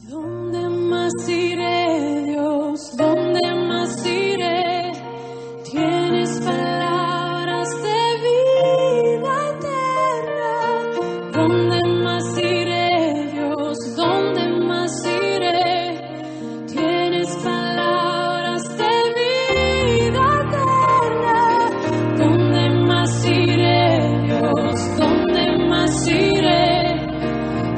¿Dónde más iré, Dios? ¿Dónde más iré? Tienes palabras de vida eterna. ¿Dónde más iré, Dios? ¿Dónde más iré? Tienes palabras de vida eterna. ¿Dónde más iré, Dios? ¿Dónde más iré?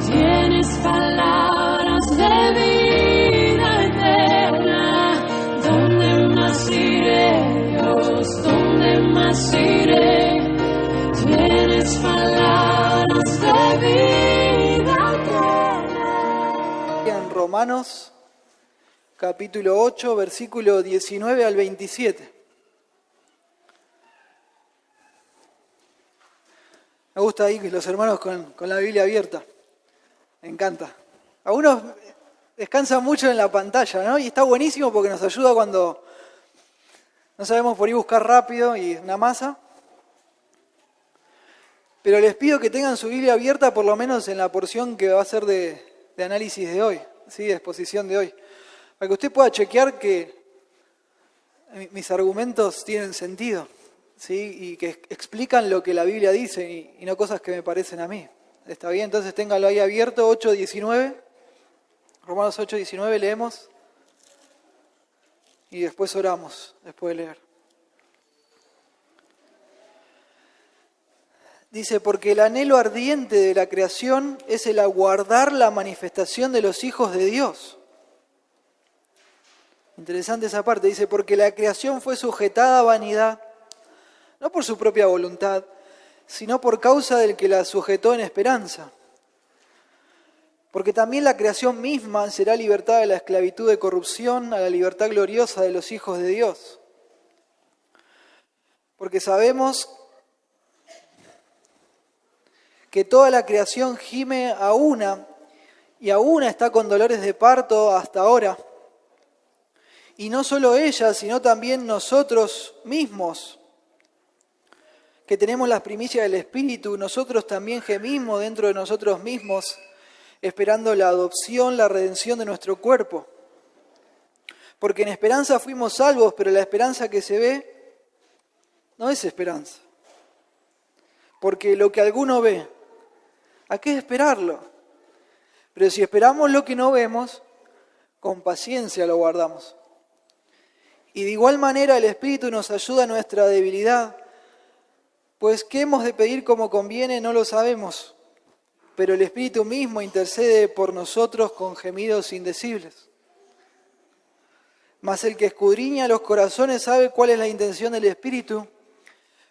Tienes palabras de vida eterna. ¿Dónde más iré, Dios? ¿Dónde más iré? Tienes palabras de vida eterna. En Romanos, capítulo 8, versículo 19 al 27. Me gusta ahí que los hermanos con la Biblia abierta. Me encanta. Algunos descansan mucho en la pantalla, ¿no? Y está buenísimo porque nos ayuda cuando no sabemos por ahí buscar rápido y una masa. Pero les pido que tengan su Biblia abierta por lo menos en la porción que va a ser de análisis de hoy, ¿sí? De exposición de hoy. Para que usted pueda chequear que mis argumentos tienen sentido, ¿sí? Y que explican lo que la Biblia dice y no cosas que me parecen a mí. ¿Está bien? Entonces téngalo ahí abierto, 8:19. Romanos 8:19 leemos. Y después oramos, después de leer. Dice, porque el anhelo ardiente de la creación es el aguardar la manifestación de los hijos de Dios. Interesante esa parte. Dice, porque la creación fue sujetada a vanidad, no por su propia voluntad, sino por causa del que la sujetó en esperanza. Porque también la creación misma será libertada de la esclavitud de corrupción a la libertad gloriosa de los hijos de Dios. Porque sabemos que toda la creación gime a una, y a una está con dolores de parto hasta ahora. Y no solo ella, sino también nosotros mismos, que tenemos las primicias del Espíritu, nosotros también gemimos dentro de nosotros mismos, esperando la adopción, la redención de nuestro cuerpo. Porque en esperanza fuimos salvos, pero la esperanza que se ve no es esperanza. Porque lo que alguno ve, ¿a qué esperarlo? Pero si esperamos lo que no vemos, con paciencia lo guardamos. Y de igual manera el Espíritu nos ayuda en nuestra debilidad, pues qué hemos de pedir como conviene no lo sabemos, pero el Espíritu mismo intercede por nosotros con gemidos indecibles. Mas el que escudriña los corazones sabe cuál es la intención del Espíritu,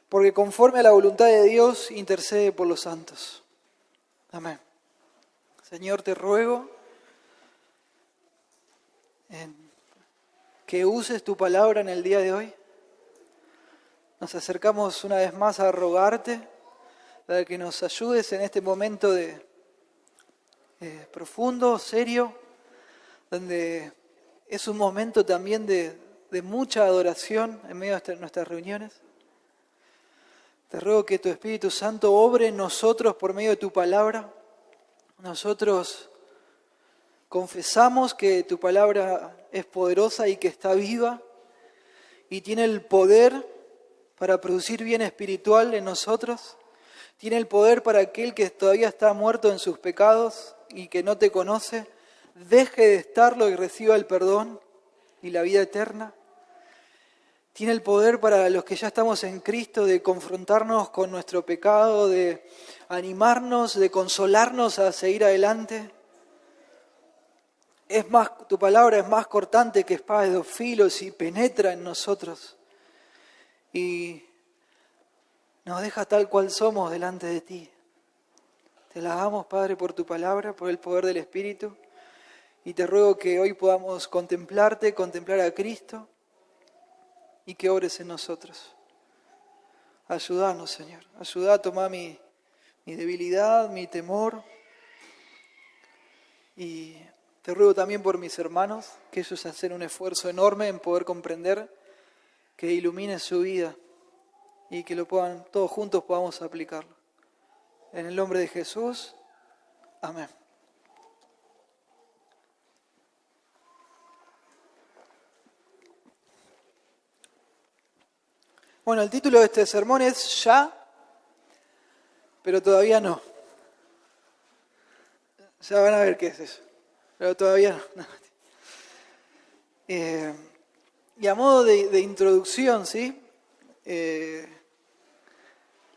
porque conforme a la voluntad de Dios intercede por los santos. Amén. Señor, te ruego que uses tu palabra en el día de hoy. Nos acercamos una vez más a rogarte para que nos ayudes en este momento de profundo, serio, donde es un momento también de mucha adoración en medio de nuestras reuniones. Te ruego que tu Espíritu Santo obre en nosotros por medio de tu palabra. Nosotros confesamos que tu palabra es poderosa y que está viva y tiene el poder para producir bien espiritual en nosotros. Tiene el poder para aquel que todavía está muerto en sus pecados y que no te conoce, deje de estarlo y reciba el perdón y la vida eterna. Tiene el poder para los que ya estamos en Cristo de confrontarnos con nuestro pecado, de animarnos, de consolarnos a seguir adelante. Es más, tu palabra es más cortante que espada de dos filos y penetra en nosotros. Y nos deja tal cual somos delante de ti. Te la damos, Padre, por tu palabra, por el poder del Espíritu. Y te ruego que hoy podamos contemplarte, contemplar a Cristo y que obres en nosotros. Ayúdanos, Señor. Ayuda a tomar mi debilidad, mi temor. Y te ruego también por mis hermanos, que ellos hacen un esfuerzo enorme en poder comprender, que ilumine su vida y que lo puedan, todos juntos podamos aplicarlo. En el nombre de Jesús, amén. Bueno, el título de este sermón es Ya, pero todavía no. Ya van a ver qué es eso, pero todavía no. Y a modo de introducción, ¿sí?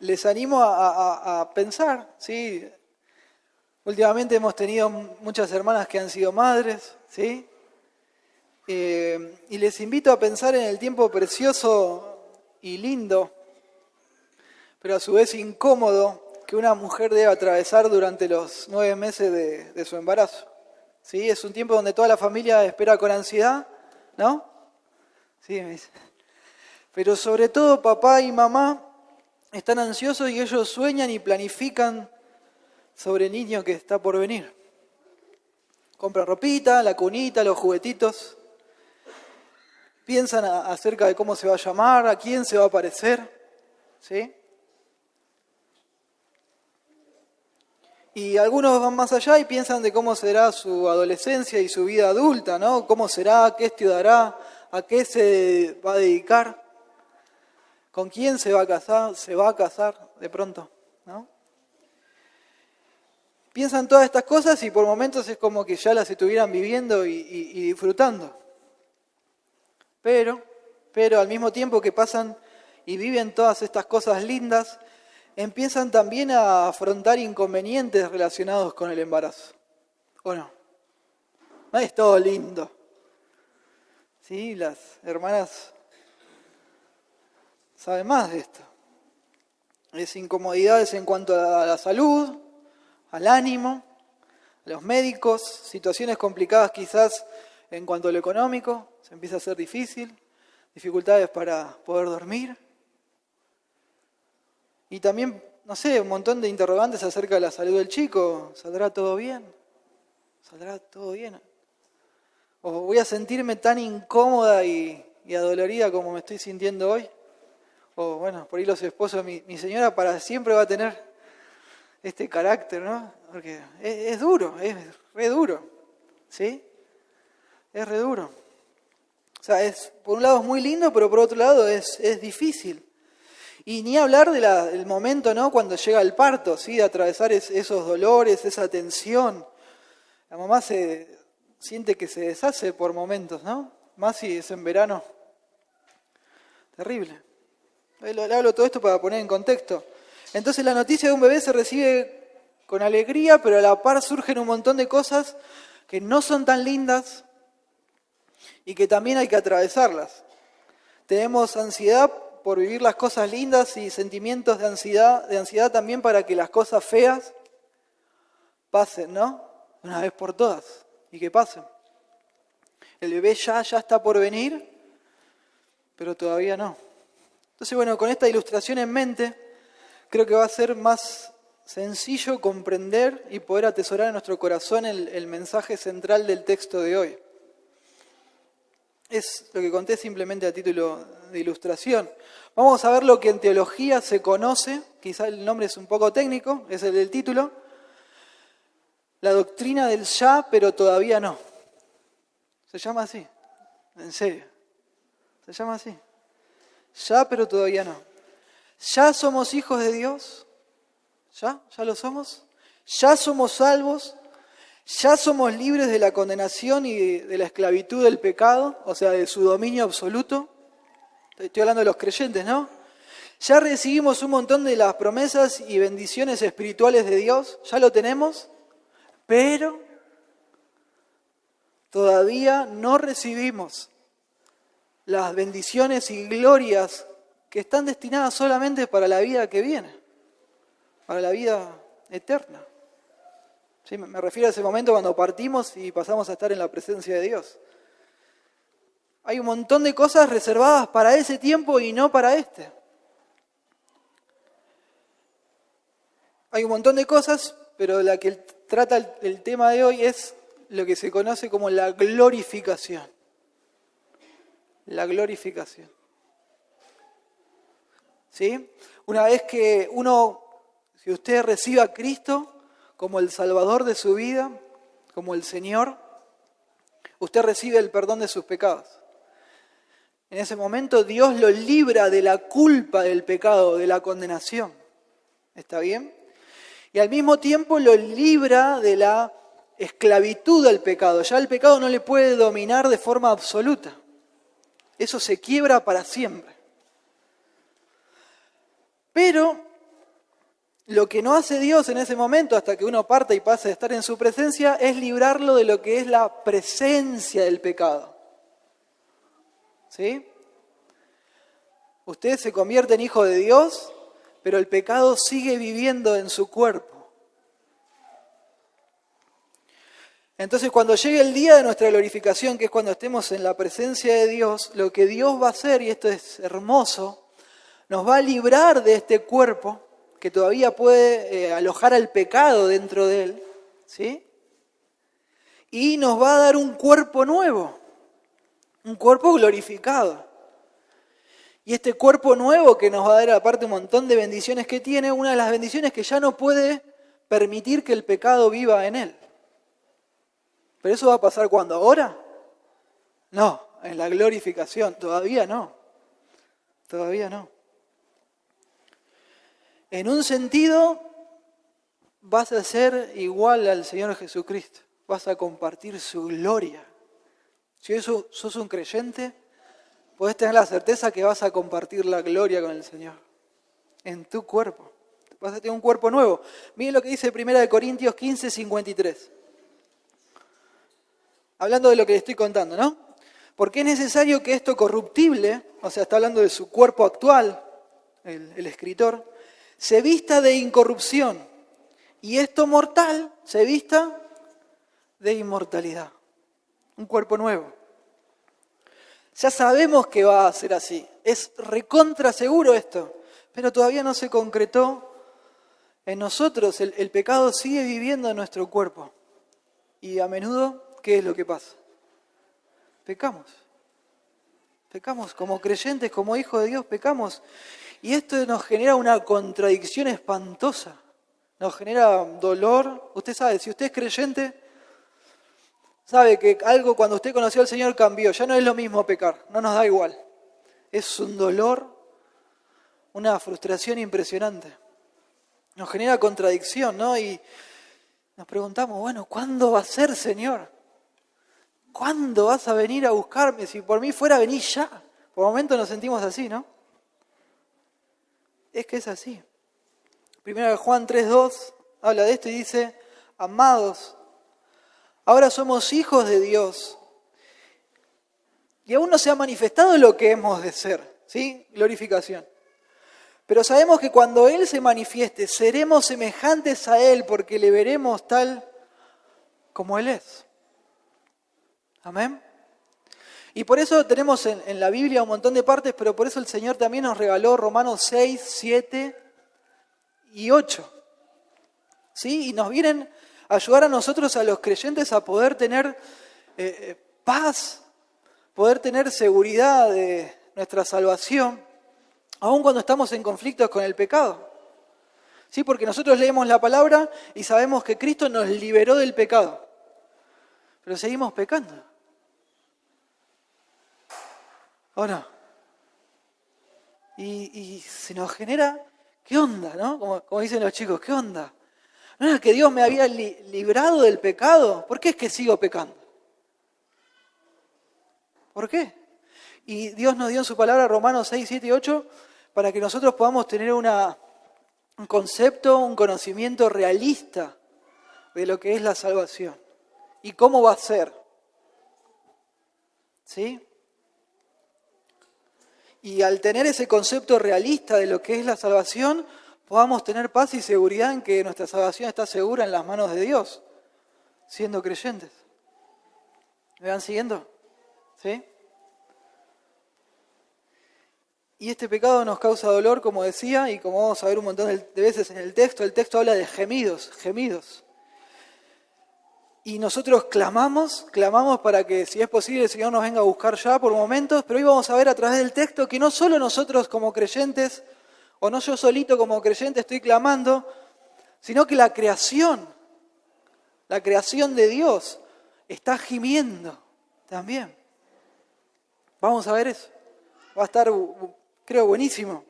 Les animo a pensar, ¿sí? Últimamente hemos tenido muchas hermanas que han sido madres, ¿sí? Y les invito a pensar en el tiempo precioso y lindo, pero a su vez incómodo, que una mujer debe atravesar durante los 9 meses de su embarazo. ¿Sí? Es un tiempo donde toda la familia espera con ansiedad, ¿no? Sí, me dice. Pero sobre todo papá y mamá están ansiosos y ellos sueñan y planifican sobre el niño que está por venir. Compran ropita, la cunita, los juguetitos. Piensan acerca de cómo se va a llamar, a quién se va a parecer, ¿sí? Y algunos van más allá y piensan de cómo será su adolescencia y su vida adulta, ¿no? ¿Cómo será? ¿Qué estudiará? ¿A qué se va a dedicar? ¿Con quién se va a casar? ¿Se va a casar de pronto? ¿No? Piensan todas estas cosas y por momentos es como que ya las estuvieran viviendo y disfrutando. Pero al mismo tiempo que pasan y viven todas estas cosas lindas, empiezan también a afrontar inconvenientes relacionados con el embarazo. ¿O no? No es todo lindo. ¿Sí? Las hermanas saben más de esto. Es incomodidades en cuanto a la salud, al ánimo, a los médicos, situaciones complicadas quizás en cuanto a lo económico, se empieza a hacer difícil, dificultades para poder dormir. Y también, no sé, un montón de interrogantes acerca de la salud del chico. ¿Saldrá todo bien? ¿Saldrá todo bien? ¿O voy a sentirme tan incómoda y adolorida como me estoy sintiendo hoy? O bueno, por ahí los esposos, mi señora para siempre va a tener este carácter, ¿no? Porque es duro, es re duro, ¿sí? Es re duro. O sea, por un lado es muy lindo, pero por otro lado es difícil. Y ni hablar del momento, ¿no? Cuando llega el parto, ¿sí? De atravesar esos dolores, esa tensión. La mamá se siente que se deshace por momentos, ¿no? Más si es en verano. Terrible. Le hablo todo esto para poner en contexto. Entonces la noticia de un bebé se recibe con alegría, pero a la par surgen un montón de cosas que no son tan lindas y que también hay que atravesarlas. Tenemos ansiedad por vivir las cosas lindas y sentimientos de ansiedad también para que las cosas feas pasen, ¿no? Una vez por todas, y que pasen. El bebé ya está por venir, pero todavía no. Entonces, bueno, con esta ilustración en mente, creo que va a ser más sencillo comprender y poder atesorar en nuestro corazón el mensaje central del texto de hoy. Es lo que conté simplemente a título de ilustración. Vamos a ver lo que en teología se conoce, quizá el nombre es un poco técnico, es el del título, la doctrina del ya, pero todavía no. Se llama así, en serio, se llama así. Ya, pero todavía no. ¿Ya somos hijos de Dios? ¿Ya lo somos? ¿Ya somos salvos? ¿Ya somos libres de la condenación y de la esclavitud del pecado? O sea, de su dominio absoluto. Estoy hablando de los creyentes, ¿no? ¿Ya recibimos un montón de las promesas y bendiciones espirituales de Dios? ¿Ya lo tenemos? Pero todavía no recibimos las bendiciones y glorias que están destinadas solamente para la vida que viene, para la vida eterna. ¿Sí? Me refiero a ese momento cuando partimos y pasamos a estar en la presencia de Dios. Hay un montón de cosas reservadas para ese tiempo y no para este. Hay un montón de cosas, pero la que trata el tema de hoy es lo que se conoce como la glorificación. La glorificación. ¿Sí? Una vez que si usted recibe a Cristo como el Salvador de su vida, como el Señor, usted recibe el perdón de sus pecados. En ese momento Dios lo libra de la culpa del pecado, de la condenación. ¿Está bien? Y al mismo tiempo lo libra de la esclavitud al pecado. Ya el pecado no le puede dominar de forma absoluta. Eso se quiebra para siempre. Pero lo que no hace Dios en ese momento, hasta que uno parte y pase a estar en su presencia, es librarlo de lo que es la presencia del pecado. ¿Sí? Usted se convierte en hijo de Dios, pero el pecado sigue viviendo en su cuerpo. Entonces, cuando llegue el día de nuestra glorificación, que es cuando estemos en la presencia de Dios, lo que Dios va a hacer, y esto es hermoso, nos va a librar de este cuerpo que todavía puede alojar al pecado dentro de él, ¿sí? Y nos va a dar un cuerpo nuevo, un cuerpo glorificado. Y este cuerpo nuevo que nos va a dar aparte un montón de bendiciones que tiene, una de las bendiciones que ya no puede permitir que el pecado viva en él. ¿Pero eso va a pasar cuando? ¿Ahora? No, en la glorificación, todavía no. Todavía no. En un sentido, vas a ser igual al Señor Jesucristo. Vas a compartir su gloria. Si sos un creyente, podés tener la certeza que vas a compartir la gloria con el Señor. En tu cuerpo. Vas a tener un cuerpo nuevo. Miren lo que dice 1 Corintios 15, 53. Hablando de lo que le estoy contando, ¿no? Porque es necesario que esto corruptible, o sea, está hablando de su cuerpo actual, el escritor, se vista de incorrupción, y esto mortal se vista de inmortalidad. Un cuerpo nuevo. Ya sabemos que va a ser así. Es recontra seguro esto, pero todavía no se concretó en nosotros. El pecado sigue viviendo en nuestro cuerpo. Y a menudo, ¿qué es lo que pasa? Pecamos. Pecamos como creyentes, como hijos de Dios, pecamos. Y esto nos genera una contradicción espantosa. Nos genera dolor. Usted sabe, si usted es creyente, sabe que algo cuando usted conoció al Señor cambió. Ya no es lo mismo pecar, no nos da igual. Es un dolor, una frustración impresionante. Nos genera contradicción, ¿no? Y nos preguntamos, bueno, ¿cuándo va a ser, Señor? ¿Cuándo vas a venir a buscarme? Si por mí fuera, vení ya. Por momentos nos sentimos así, ¿no? Es que es así. 1 Juan 3:2 habla de esto y dice, amados, ahora somos hijos de Dios y aún no se ha manifestado lo que hemos de ser, ¿sí? Glorificación. Pero sabemos que cuando Él se manifieste, seremos semejantes a Él porque le veremos tal como Él es. Amén. Y por eso tenemos en la Biblia un montón de partes, pero por eso el Señor también nos regaló Romanos 6, 7 y 8. ¿Sí? Y nos vienen a ayudar a nosotros, a los creyentes, a poder tener paz, poder tener seguridad de nuestra salvación, aun cuando estamos en conflictos con el pecado. ¿Sí? Porque nosotros leemos la palabra y sabemos que Cristo nos liberó del pecado, pero seguimos pecando. ¿O no? Y se nos genera, ¿qué onda? ¿No? Como dicen los chicos, ¿qué onda? ¿No era que Dios me había librado del pecado? ¿Por qué es que sigo pecando? ¿Por qué? Y Dios nos dio en su palabra, Romanos 6, 7 y 8, para que nosotros podamos tener un concepto, un conocimiento realista de lo que es la salvación y cómo va a ser. ¿Sí? Y al tener ese concepto realista de lo que es la salvación, podamos tener paz y seguridad en que nuestra salvación está segura en las manos de Dios, siendo creyentes. ¿Me van siguiendo? ¿Sí? Y este pecado nos causa dolor, como decía, y como vamos a ver un montón de veces en el texto habla de gemidos. Y nosotros clamamos para que, si es posible, el Señor nos venga a buscar ya por momentos, pero hoy vamos a ver a través del texto que no solo nosotros como creyentes, o no yo solito como creyente estoy clamando, sino que la creación de Dios está gimiendo también. Vamos a ver eso. Va a estar, creo, buenísimo.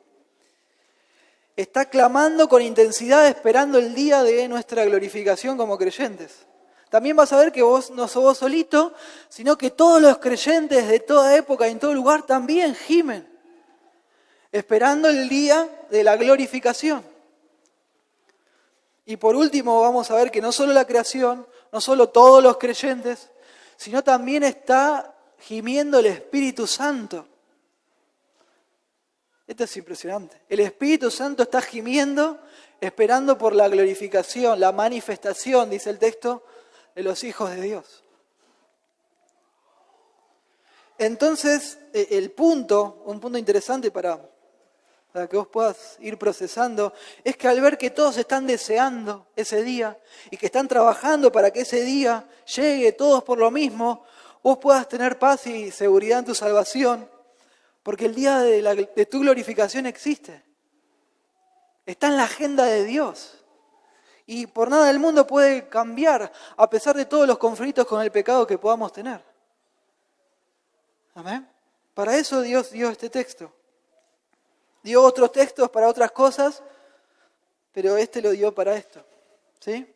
Está clamando con intensidad, esperando el día de nuestra glorificación como creyentes. También vas a ver que vos no sos vos solito, sino que todos los creyentes de toda época y en todo lugar también gimen, esperando el día de la glorificación. Y por último vamos a ver que no solo la creación, no solo todos los creyentes, sino también está gimiendo el Espíritu Santo. Esto es impresionante. El Espíritu Santo está gimiendo, esperando por la glorificación, la manifestación, dice el texto, de los hijos de Dios. Entonces, un punto interesante para que vos puedas ir procesando, es que al ver que todos están deseando ese día y que están trabajando para que ese día llegue, todos por lo mismo, vos puedas tener paz y seguridad en tu salvación, porque el día de tu glorificación existe. Está en la agenda de Dios. Y por nada del mundo puede cambiar, a pesar de todos los conflictos con el pecado que podamos tener. ¿Amén? Para eso Dios dio este texto. Dio otros textos para otras cosas, pero este lo dio para esto. ¿Sí?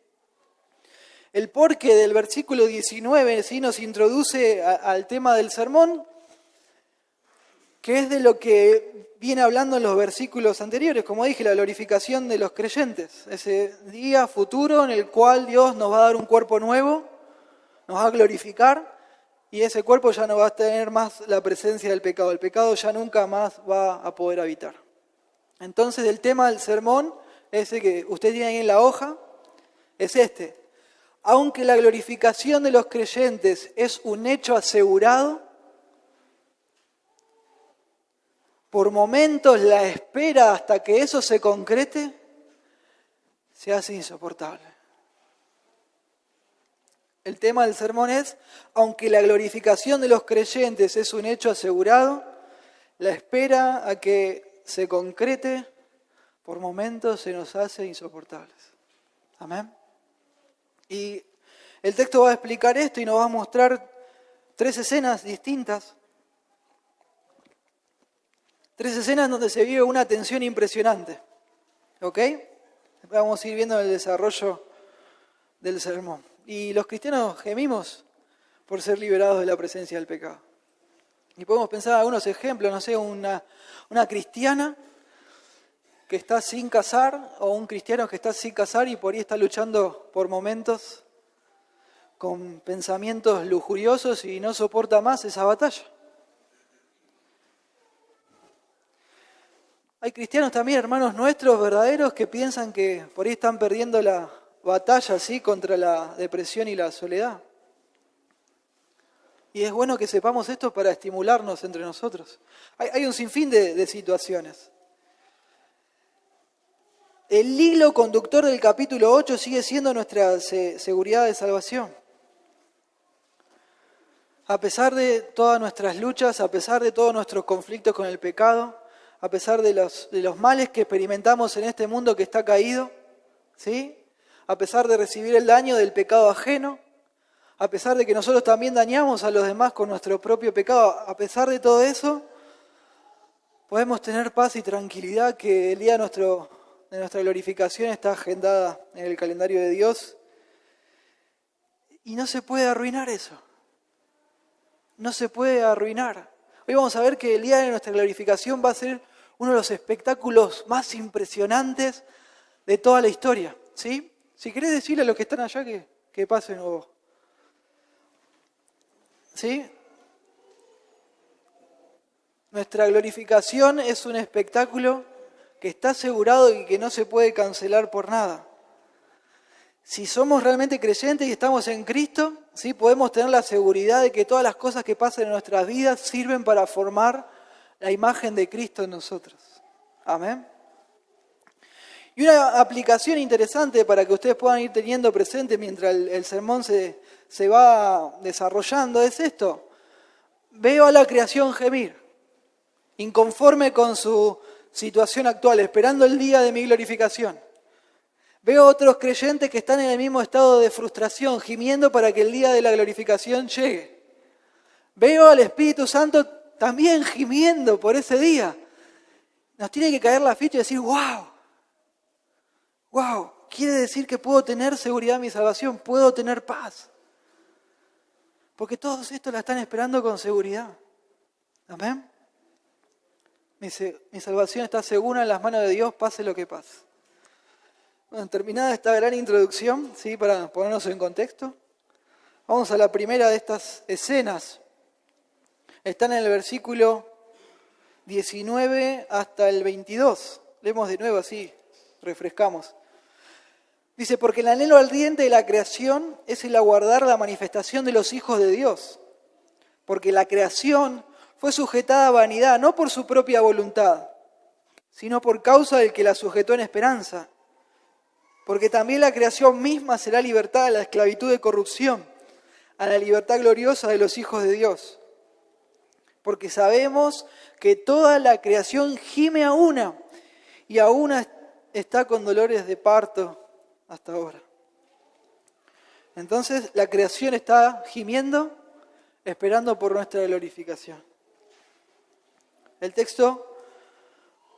El porqué del versículo 19 ¿sí? Nos introduce al tema del sermón, que es de lo que viene hablando en los versículos anteriores, como dije, la glorificación de los creyentes. Ese día futuro en el cual Dios nos va a dar un cuerpo nuevo, nos va a glorificar, y ese cuerpo ya no va a tener más la presencia del pecado. El pecado ya nunca más va a poder habitar. Entonces el tema del sermón, ese que usted tiene ahí en la hoja, es este. Aunque la glorificación de los creyentes es un hecho asegurado, por momentos la espera hasta que eso se concrete se hace insoportable. El tema del sermón es, aunque la glorificación de los creyentes es un hecho asegurado, la espera a que se concrete por momentos se nos hace insoportables. Amén. Y el texto va a explicar esto y nos va a mostrar 3 escenas distintas. 3 escenas donde se vive una tensión impresionante. ¿Ok? Vamos a ir viendo el desarrollo del sermón. Y los cristianos gemimos por ser liberados de la presencia del pecado. Y podemos pensar en algunos ejemplos, no sé, una cristiana que está sin casar o un cristiano que está sin casar y por ahí está luchando por momentos con pensamientos lujuriosos y no soporta más esa batalla. Hay cristianos también, hermanos nuestros, verdaderos, que piensan que por ahí están perdiendo la batalla, ¿sí?, contra la depresión y la soledad. Y es bueno que sepamos esto para estimularnos entre nosotros. Hay un sinfín de situaciones. El hilo conductor del capítulo 8 sigue siendo nuestra seguridad de salvación. A pesar de todas nuestras luchas, a pesar de todos nuestros conflictos con el pecado, a pesar de los males que experimentamos en este mundo que está caído, ¿sí?, a pesar de recibir el daño del pecado ajeno, a pesar de que nosotros también dañamos a los demás con nuestro propio pecado, a pesar de todo eso, podemos tener paz y tranquilidad que el día de nuestra glorificación está agendada en el calendario de Dios y no se puede arruinar eso. No se puede arruinar. Hoy vamos a ver que el día de nuestra glorificación va a ser uno de los espectáculos más impresionantes de toda la historia, ¿sí? Si querés decirle a los que están allá que pasen o... ¿Sí? Nuestra glorificación es un espectáculo que está asegurado y que no se puede cancelar por nada. Si somos realmente creyentes y estamos en Cristo, ¿sí?, podemos tener la seguridad de que todas las cosas que pasan en nuestras vidas sirven para formar la imagen de Cristo en nosotros. Amén. Y una aplicación interesante para que ustedes puedan ir teniendo presente mientras el sermón se va desarrollando es esto. Veo a la creación gemir, inconforme con su situación actual, esperando el día de mi glorificación. Veo otros creyentes que están en el mismo estado de frustración, gimiendo para que el día de la glorificación llegue. Veo al Espíritu Santo también gimiendo por ese día. Nos tiene que caer la ficha y decir, wow, quiere decir que puedo tener seguridad en mi salvación, puedo tener paz. Porque todos estos la están esperando con seguridad. Amén. Mi salvación está segura en las manos de Dios, pase lo que pase. Bueno, terminada esta gran introducción, ¿sí? Para ponernos en contexto, vamos a la primera de estas escenas. Están en el versículo 19 hasta el 22. Leemos de nuevo así, refrescamos. Dice, porque el anhelo ardiente de la creación es el aguardar la manifestación de los hijos de Dios. Porque la creación fue sujetada a vanidad, no por su propia voluntad, sino por causa del que la sujetó en esperanza. Porque también la creación misma será libertada de la esclavitud de corrupción, a la libertad gloriosa de los hijos de Dios. Porque sabemos que toda la creación gime a una, y a una está con dolores de parto hasta ahora. Entonces la creación está gimiendo, esperando por nuestra glorificación. El texto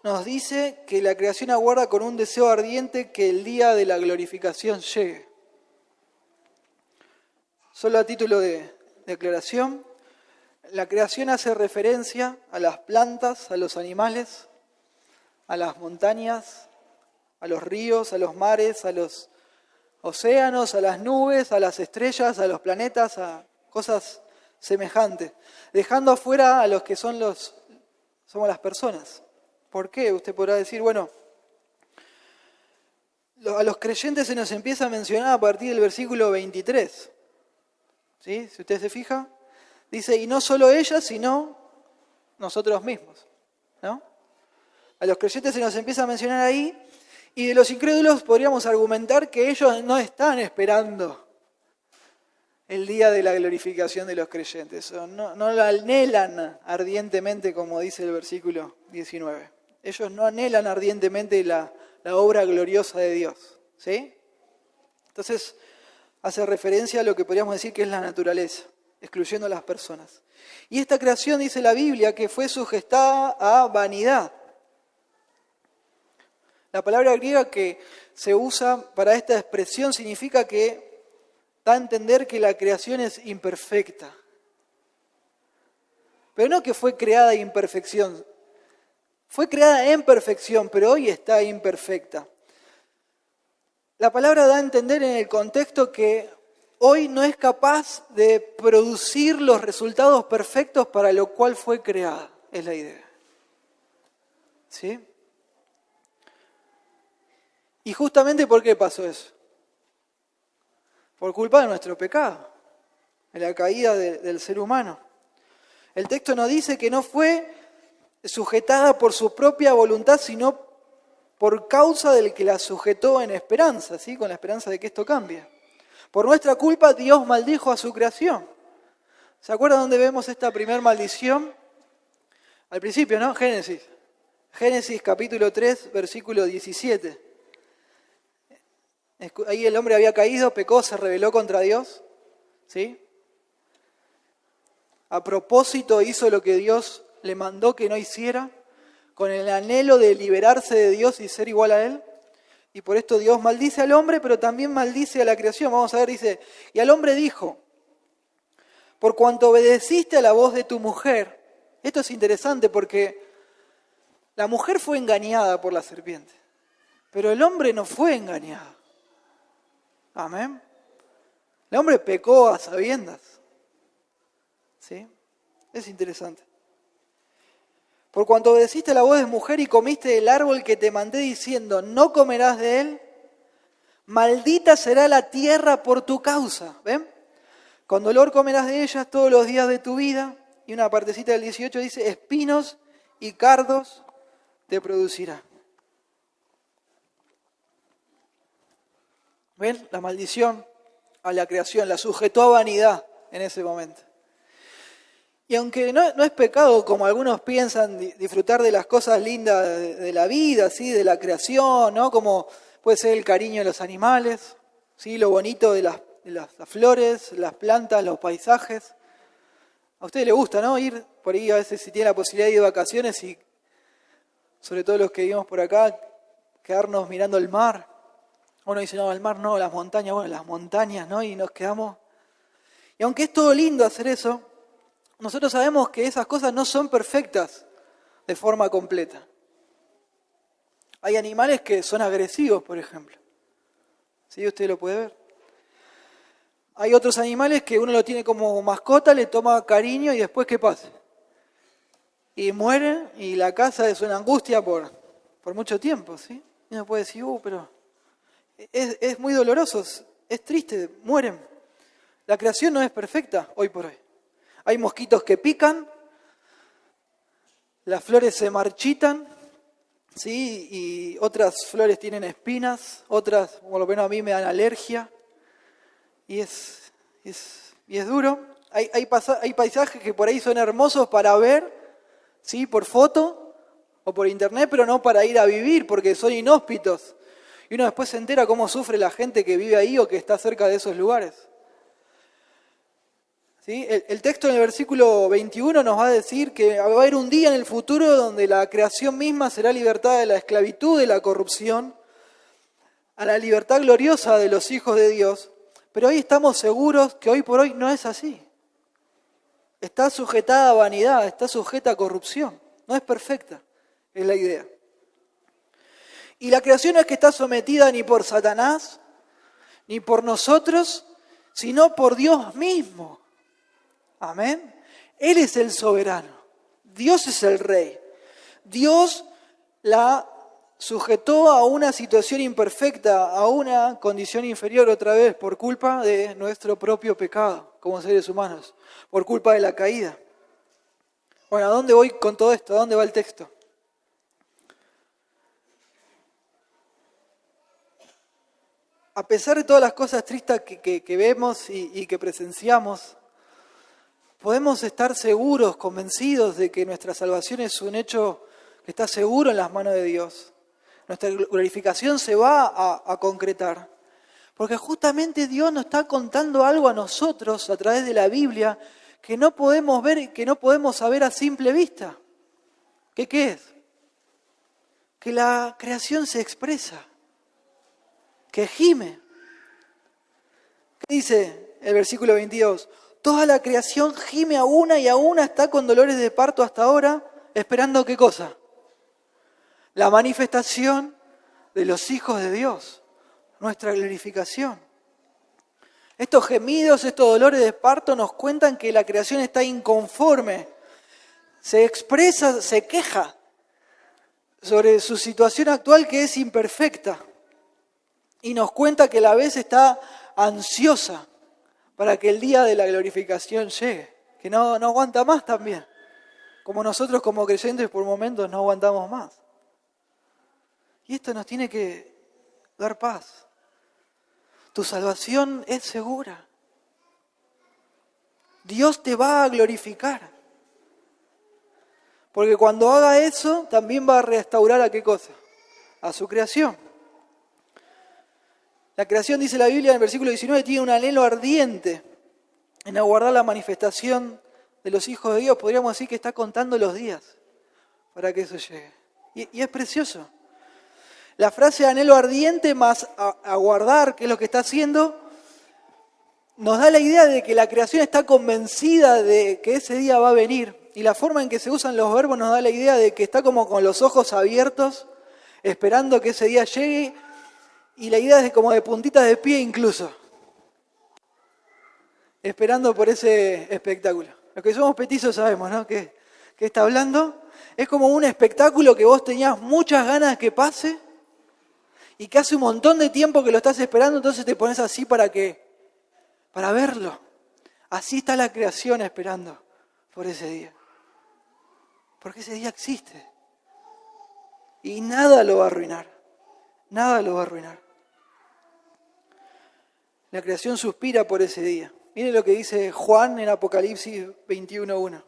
nos dice que la creación aguarda con un deseo ardiente que el día de la glorificación llegue. Solo a título de aclaración, la creación hace referencia a las plantas, a los animales, a las montañas, a los ríos, a los mares, a los océanos, a las nubes, a las estrellas, a los planetas, a cosas semejantes, dejando afuera a los que somos las personas. ¿Por qué? Usted podrá decir, bueno, a los creyentes se nos empieza a mencionar a partir del versículo 23. ¿Sí? Si usted se fija, dice, y no solo ellas, sino nosotros mismos, ¿no? A los creyentes se nos empieza a mencionar ahí, y de los incrédulos podríamos argumentar que ellos no están esperando el día de la glorificación de los creyentes, no la anhelan ardientemente, como dice el versículo 19. Ellos no anhelan ardientemente la obra gloriosa de Dios, ¿sí? Entonces, hace referencia a lo que podríamos decir que es la naturaleza, excluyendo a las personas. Y esta creación, dice la Biblia, que fue sujetada a vanidad. La palabra griega que se usa para esta expresión significa que da a entender que la creación es imperfecta. Pero no que fue creada en imperfección. Fue creada en perfección, pero hoy está imperfecta. La palabra da a entender en el contexto que hoy no es capaz de producir los resultados perfectos para lo cual fue creada. Es la idea. ¿Sí? Y justamente ¿por qué pasó eso? Por culpa de nuestro pecado, de la caída del ser humano. El texto nos dice que no fue sujetada por su propia voluntad, sino por causa del que la sujetó en esperanza, ¿sí? Con la esperanza de que esto cambie. Por nuestra culpa Dios maldijo a su creación. ¿Se acuerdan dónde vemos esta primer maldición? Al principio, ¿no? Génesis capítulo 3, versículo 17. Ahí el hombre había caído, pecó, se rebeló contra Dios, ¿sí? A propósito hizo lo que Dios le mandó que no hiciera, con el anhelo de liberarse de Dios y ser igual a Él. Y por esto Dios maldice al hombre, pero también maldice a la creación. Vamos a ver, dice, y al hombre dijo, por cuanto obedeciste a la voz de tu mujer. Esto es interesante porque la mujer fue engañada por la serpiente, pero el hombre no fue engañado. Amén. El hombre pecó a sabiendas. ¿Sí? Es interesante. Por cuanto obedeciste a la voz de mujer y comiste del árbol que te mandé diciendo, no comerás de él, maldita será la tierra por tu causa. ¿Ven? Con dolor comerás de ellas todos los días de tu vida. Y una partecita del 18 dice, espinos y cardos te producirá. ¿Ven? La maldición a la creación la sujetó a vanidad en ese momento. Y aunque no es pecado, como algunos piensan, disfrutar de las cosas lindas de la vida, ¿sí? De la creación, ¿no? Como puede ser el cariño de los animales, ¿sí? Lo bonito de las flores, las plantas, los paisajes. A ustedes les gusta, ¿no? Ir por ahí a veces si tienen la posibilidad de ir de vacaciones y sobre todo los que vivimos por acá, quedarnos mirando el mar. Uno dice, no, el mar no, las montañas, bueno, las montañas, ¿no? Y nos quedamos. Y aunque es todo lindo hacer eso, nosotros sabemos que esas cosas no son perfectas de forma completa. Hay animales que son agresivos, por ejemplo. ¿Sí? Usted lo puede ver. Hay otros animales que uno lo tiene como mascota, le toma cariño y después ¿qué pasa? Y mueren y la casa es una angustia por mucho tiempo, ¿sí? Y uno puede decir, pero es muy doloroso, es triste, mueren. La creación no es perfecta hoy por hoy. Hay mosquitos que pican, las flores se marchitan, ¿sí? Y otras flores tienen espinas, otras, por lo menos a mí me dan alergia. Y es duro. Hay paisajes que por ahí son hermosos para ver, ¿sí? Por foto o por internet, pero no para ir a vivir, porque son inhóspitos. Y uno después se entera cómo sufre la gente que vive ahí o que está cerca de esos lugares. ¿Sí? El texto en el versículo 21 nos va a decir que va a haber un día en el futuro donde la creación misma será libertada de la esclavitud, de la corrupción, a la libertad gloriosa de los hijos de Dios. Pero hoy estamos seguros que hoy por hoy no es así. Está sujetada a vanidad, está sujeta a corrupción. No es perfecta, es la idea. Y la creación no es que está sometida ni por Satanás, ni por nosotros, sino por Dios mismo. Amén. Él es el soberano. Dios es el rey. Dios la sujetó a una situación imperfecta, a una condición inferior otra vez por culpa de nuestro propio pecado como seres humanos, por culpa de la caída. Bueno, ¿a dónde voy con todo esto? ¿A dónde va el texto? A pesar de todas las cosas tristes que vemos y que presenciamos, podemos estar seguros, convencidos de que nuestra salvación es un hecho que está seguro en las manos de Dios. Nuestra glorificación se va a concretar. Porque justamente Dios nos está contando algo a nosotros a través de la Biblia que no podemos ver y que no podemos saber a simple vista. ¿Qué es? Que la creación se expresa, que gime. ¿Qué dice el versículo 22? Toda la creación gime a una y a una está con dolores de parto hasta ahora, esperando ¿qué cosa? La manifestación de los hijos de Dios, nuestra glorificación. Estos gemidos, estos dolores de parto nos cuentan que la creación está inconforme, se expresa, se queja sobre su situación actual que es imperfecta y nos cuenta que a la vez está ansiosa para que el día de la glorificación llegue, que no aguanta más también, como nosotros como creyentes por momentos no aguantamos más. Y esto nos tiene que dar paz. Tu salvación es segura. Dios te va a glorificar. Porque cuando haga eso, también va a restaurar ¿a qué cosa? A su creación. La creación, dice la Biblia en el versículo 19, tiene un anhelo ardiente en aguardar la manifestación de los hijos de Dios. Podríamos decir que está contando los días para que eso llegue. Y es precioso. La frase anhelo ardiente más aguardar, que es lo que está haciendo, nos da la idea de que la creación está convencida de que ese día va a venir. Y la forma en que se usan los verbos nos da la idea de que está como con los ojos abiertos, esperando que ese día llegue. Y la idea es como de puntitas de pie incluso, esperando por ese espectáculo. Los que somos petizos sabemos, ¿no? Que está hablando. Es como un espectáculo que vos tenías muchas ganas que pase y que hace un montón de tiempo que lo estás esperando, entonces te pones así ¿para qué? Para verlo. Así está la creación esperando por ese día. Porque ese día existe. Y nada lo va a arruinar. Nada lo va a arruinar. La creación suspira por ese día. Miren lo que dice Juan en Apocalipsis 21:1.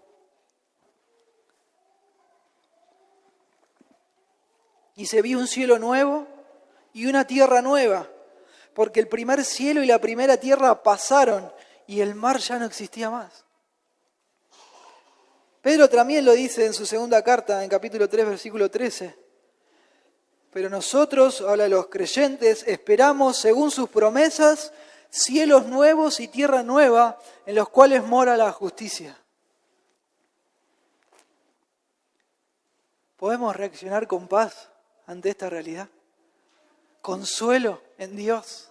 Y se vio un cielo nuevo y una tierra nueva, porque el primer cielo y la primera tierra pasaron y el mar ya no existía más. Pedro también lo dice en su segunda carta, en capítulo 3, versículo 13. Pero nosotros, habla de los creyentes, esperamos, según sus promesas, cielos nuevos y tierra nueva, en los cuales mora la justicia. ¿Podemos reaccionar con paz ante esta realidad? Consuelo en Dios.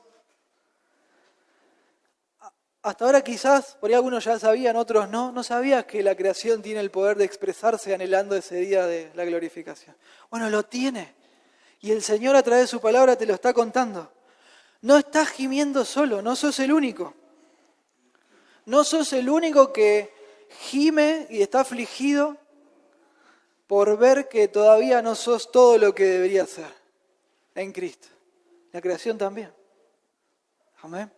Hasta ahora quizás, por ahí algunos ya sabían, otros no sabías que la creación tiene el poder de expresarse anhelando ese día de la glorificación. Bueno, lo tiene. Y el Señor a través de su palabra te lo está contando. No estás gimiendo solo, no sos el único. No sos el único que gime y está afligido por ver que todavía no sos todo lo que deberías ser en Cristo. La creación también. Amén.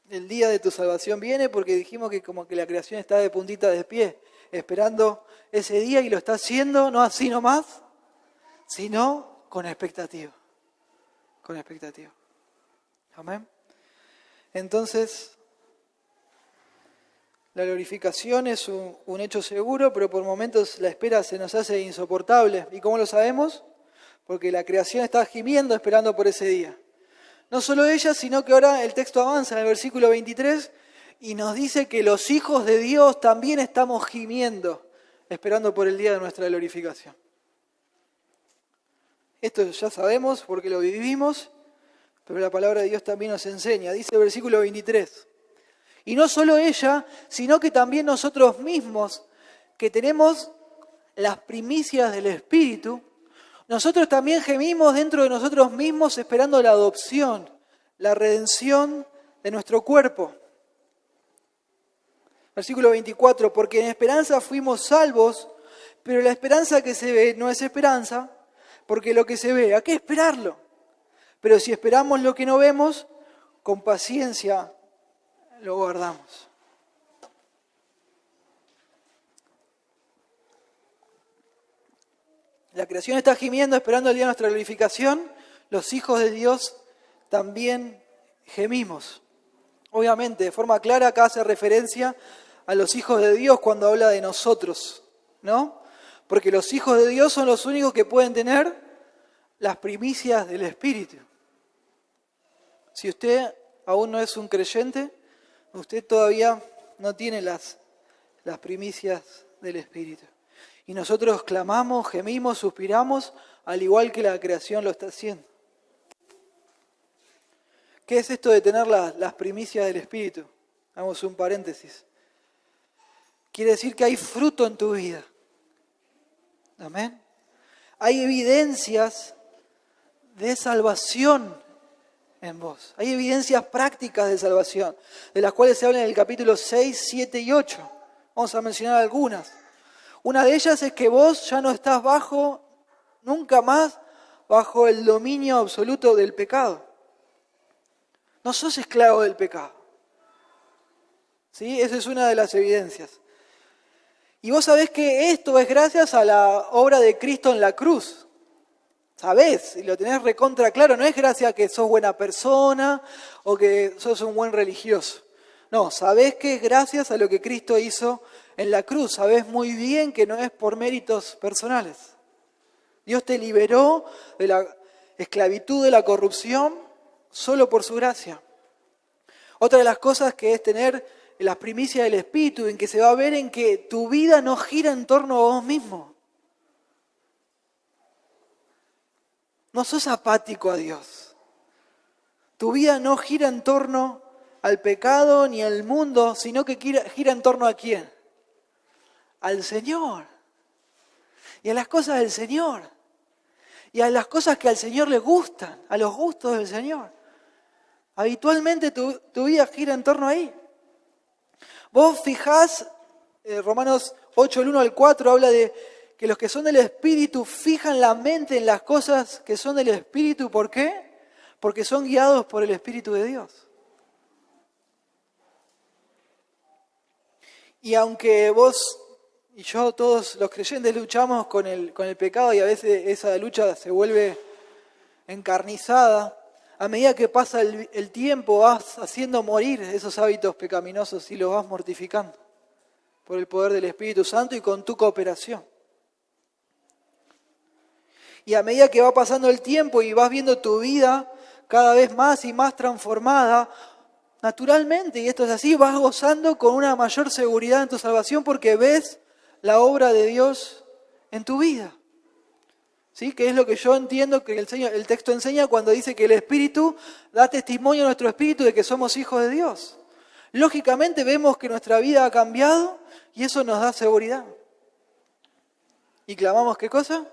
El día de tu salvación viene porque dijimos que como que la creación está de puntita de pie, esperando ese día, y lo está haciendo no así nomás, sino con expectativa. Con expectativa. Amén. Entonces, la glorificación es un hecho seguro, pero por momentos la espera se nos hace insoportable. ¿Y cómo lo sabemos? Porque la creación está gimiendo esperando por ese día. No solo ella, sino que ahora el texto avanza en el versículo 23 y nos dice que los hijos de Dios también estamos gimiendo, esperando por el día de nuestra glorificación. Esto ya sabemos porque lo vivimos, pero la palabra de Dios también nos enseña. Dice el versículo 23. Y no solo ella, sino que también nosotros mismos, que tenemos las primicias del Espíritu, nosotros también gemimos dentro de nosotros mismos esperando la adopción, la redención de nuestro cuerpo. Versículo 24, porque en esperanza fuimos salvos, pero la esperanza que se ve no es esperanza, porque lo que se ve, ¿a qué esperarlo? Pero si esperamos lo que no vemos, con paciencia lo guardamos. La creación está gimiendo, esperando el día de nuestra glorificación. Los hijos de Dios también gemimos. Obviamente, de forma clara, acá hace referencia a los hijos de Dios cuando habla de nosotros, ¿no? Porque los hijos de Dios son los únicos que pueden tener las primicias del Espíritu. Si usted aún no es un creyente, usted todavía no tiene las primicias del Espíritu. Y nosotros clamamos, gemimos, suspiramos, al igual que la creación lo está haciendo. ¿Qué es esto de tener las primicias del Espíritu? Hagamos un paréntesis. Quiere decir que hay fruto en tu vida. Amén. Hay evidencias de salvación en vos. Hay evidencias prácticas de salvación, de las cuales se habla en el capítulo 6, 7 y 8. Vamos a mencionar algunas. Una de ellas es que vos ya no estás nunca más bajo el dominio absoluto del pecado. No sos esclavo del pecado. ¿Sí? Esa es una de las evidencias. Y vos sabés que esto es gracias a la obra de Cristo en la cruz. Sabés, y lo tenés recontra claro, no es gracias a que sos buena persona o que sos un buen religioso. No, sabés que es gracias a lo que Cristo hizo en la cruz. Sabés muy bien que no es por méritos personales. Dios te liberó de la esclavitud, de la corrupción, solo por su gracia. Otra de las cosas que es tener las primicias del Espíritu, en que se va a ver en que tu vida no gira en torno a vos mismo. No sos apático a Dios. Tu vida no gira en torno al pecado ni al mundo, sino que gira en torno a ¿quién? Al Señor. Y a las cosas del Señor. Y a las cosas que al Señor le gustan, a los gustos del Señor. Habitualmente tu vida gira en torno ahí. Vos fijás, Romanos 8, el 1 al 4, habla de que los que son del Espíritu fijan la mente en las cosas que son del Espíritu. ¿Por qué? Porque son guiados por el Espíritu de Dios. Y aunque vos y yo, todos los creyentes, luchamos con el pecado y a veces esa lucha se vuelve encarnizada, A medida que pasa el tiempo vas haciendo morir esos hábitos pecaminosos y los vas mortificando por el poder del Espíritu Santo y con tu cooperación. Y a medida que va pasando el tiempo y vas viendo tu vida cada vez más y más transformada, naturalmente, y esto es así, vas gozando con una mayor seguridad en tu salvación porque ves la obra de Dios en tu vida. ¿Sí? Que es lo que yo entiendo que el texto enseña cuando dice que el Espíritu da testimonio a nuestro espíritu de que somos hijos de Dios. Lógicamente vemos que nuestra vida ha cambiado y eso nos da seguridad. ¿Y clamamos qué cosa?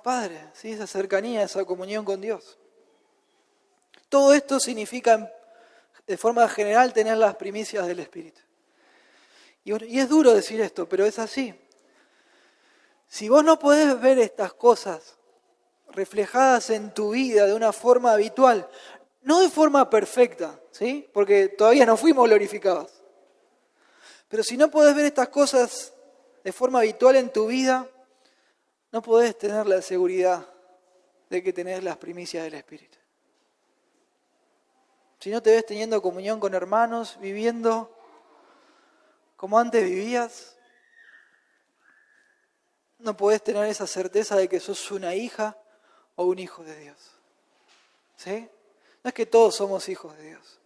Padre, ¿sí? Esa cercanía, esa comunión con Dios. Todo esto significa, de forma general, tener las primicias del Espíritu. Y es duro decir esto, pero es así. Si vos no podés ver estas cosas reflejadas en tu vida de una forma habitual, no de forma perfecta, ¿sí? Porque todavía no fuimos glorificados. Pero si no podés ver estas cosas de forma habitual en tu vida, no podés tener la seguridad de que tenés las primicias del Espíritu. Si no te ves teniendo comunión con hermanos, viviendo como antes vivías, no podés tener esa certeza de que sos una hija o un hijo de Dios. ¿Sí? No es que todos somos hijos de Dios.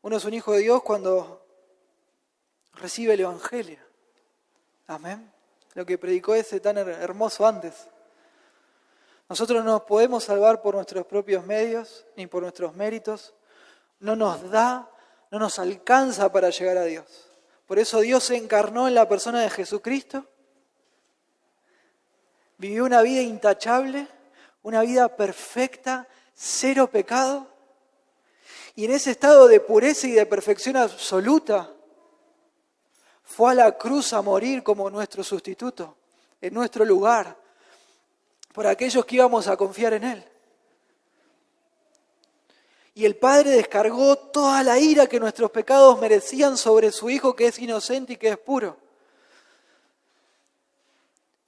Uno es un hijo de Dios cuando recibe el Evangelio. Amén. Lo que predicó ese tan hermoso antes. Nosotros no nos podemos salvar por nuestros propios medios ni por nuestros méritos. No nos alcanza para llegar a Dios. Por eso Dios se encarnó en la persona de Jesucristo. Vivió una vida intachable, una vida perfecta, cero pecado. Y en ese estado de pureza y de perfección absoluta, fue a la cruz a morir como nuestro sustituto, en nuestro lugar, por aquellos que íbamos a confiar en Él. Y el Padre descargó toda la ira que nuestros pecados merecían sobre su Hijo, que es inocente y que es puro.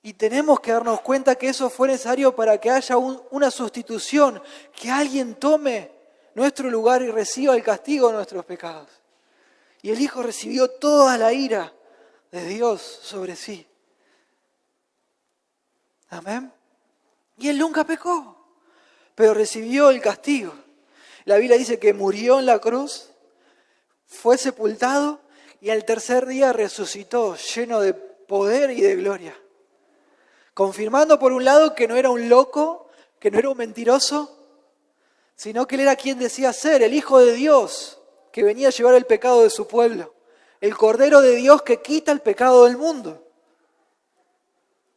Y tenemos que darnos cuenta que eso fue necesario para que haya una sustitución, que alguien tome nuestro lugar y reciba el castigo de nuestros pecados. Y el Hijo recibió toda la ira de Dios sobre sí. Amén. Y Él nunca pecó, pero recibió el castigo. La Biblia dice que murió en la cruz, fue sepultado y al tercer día resucitó lleno de poder y de gloria. Confirmando por un lado que no era un loco, que no era un mentiroso, sino que Él era quien decía ser, el Hijo de Dios, que venía a llevar el pecado de su pueblo, el Cordero de Dios que quita el pecado del mundo.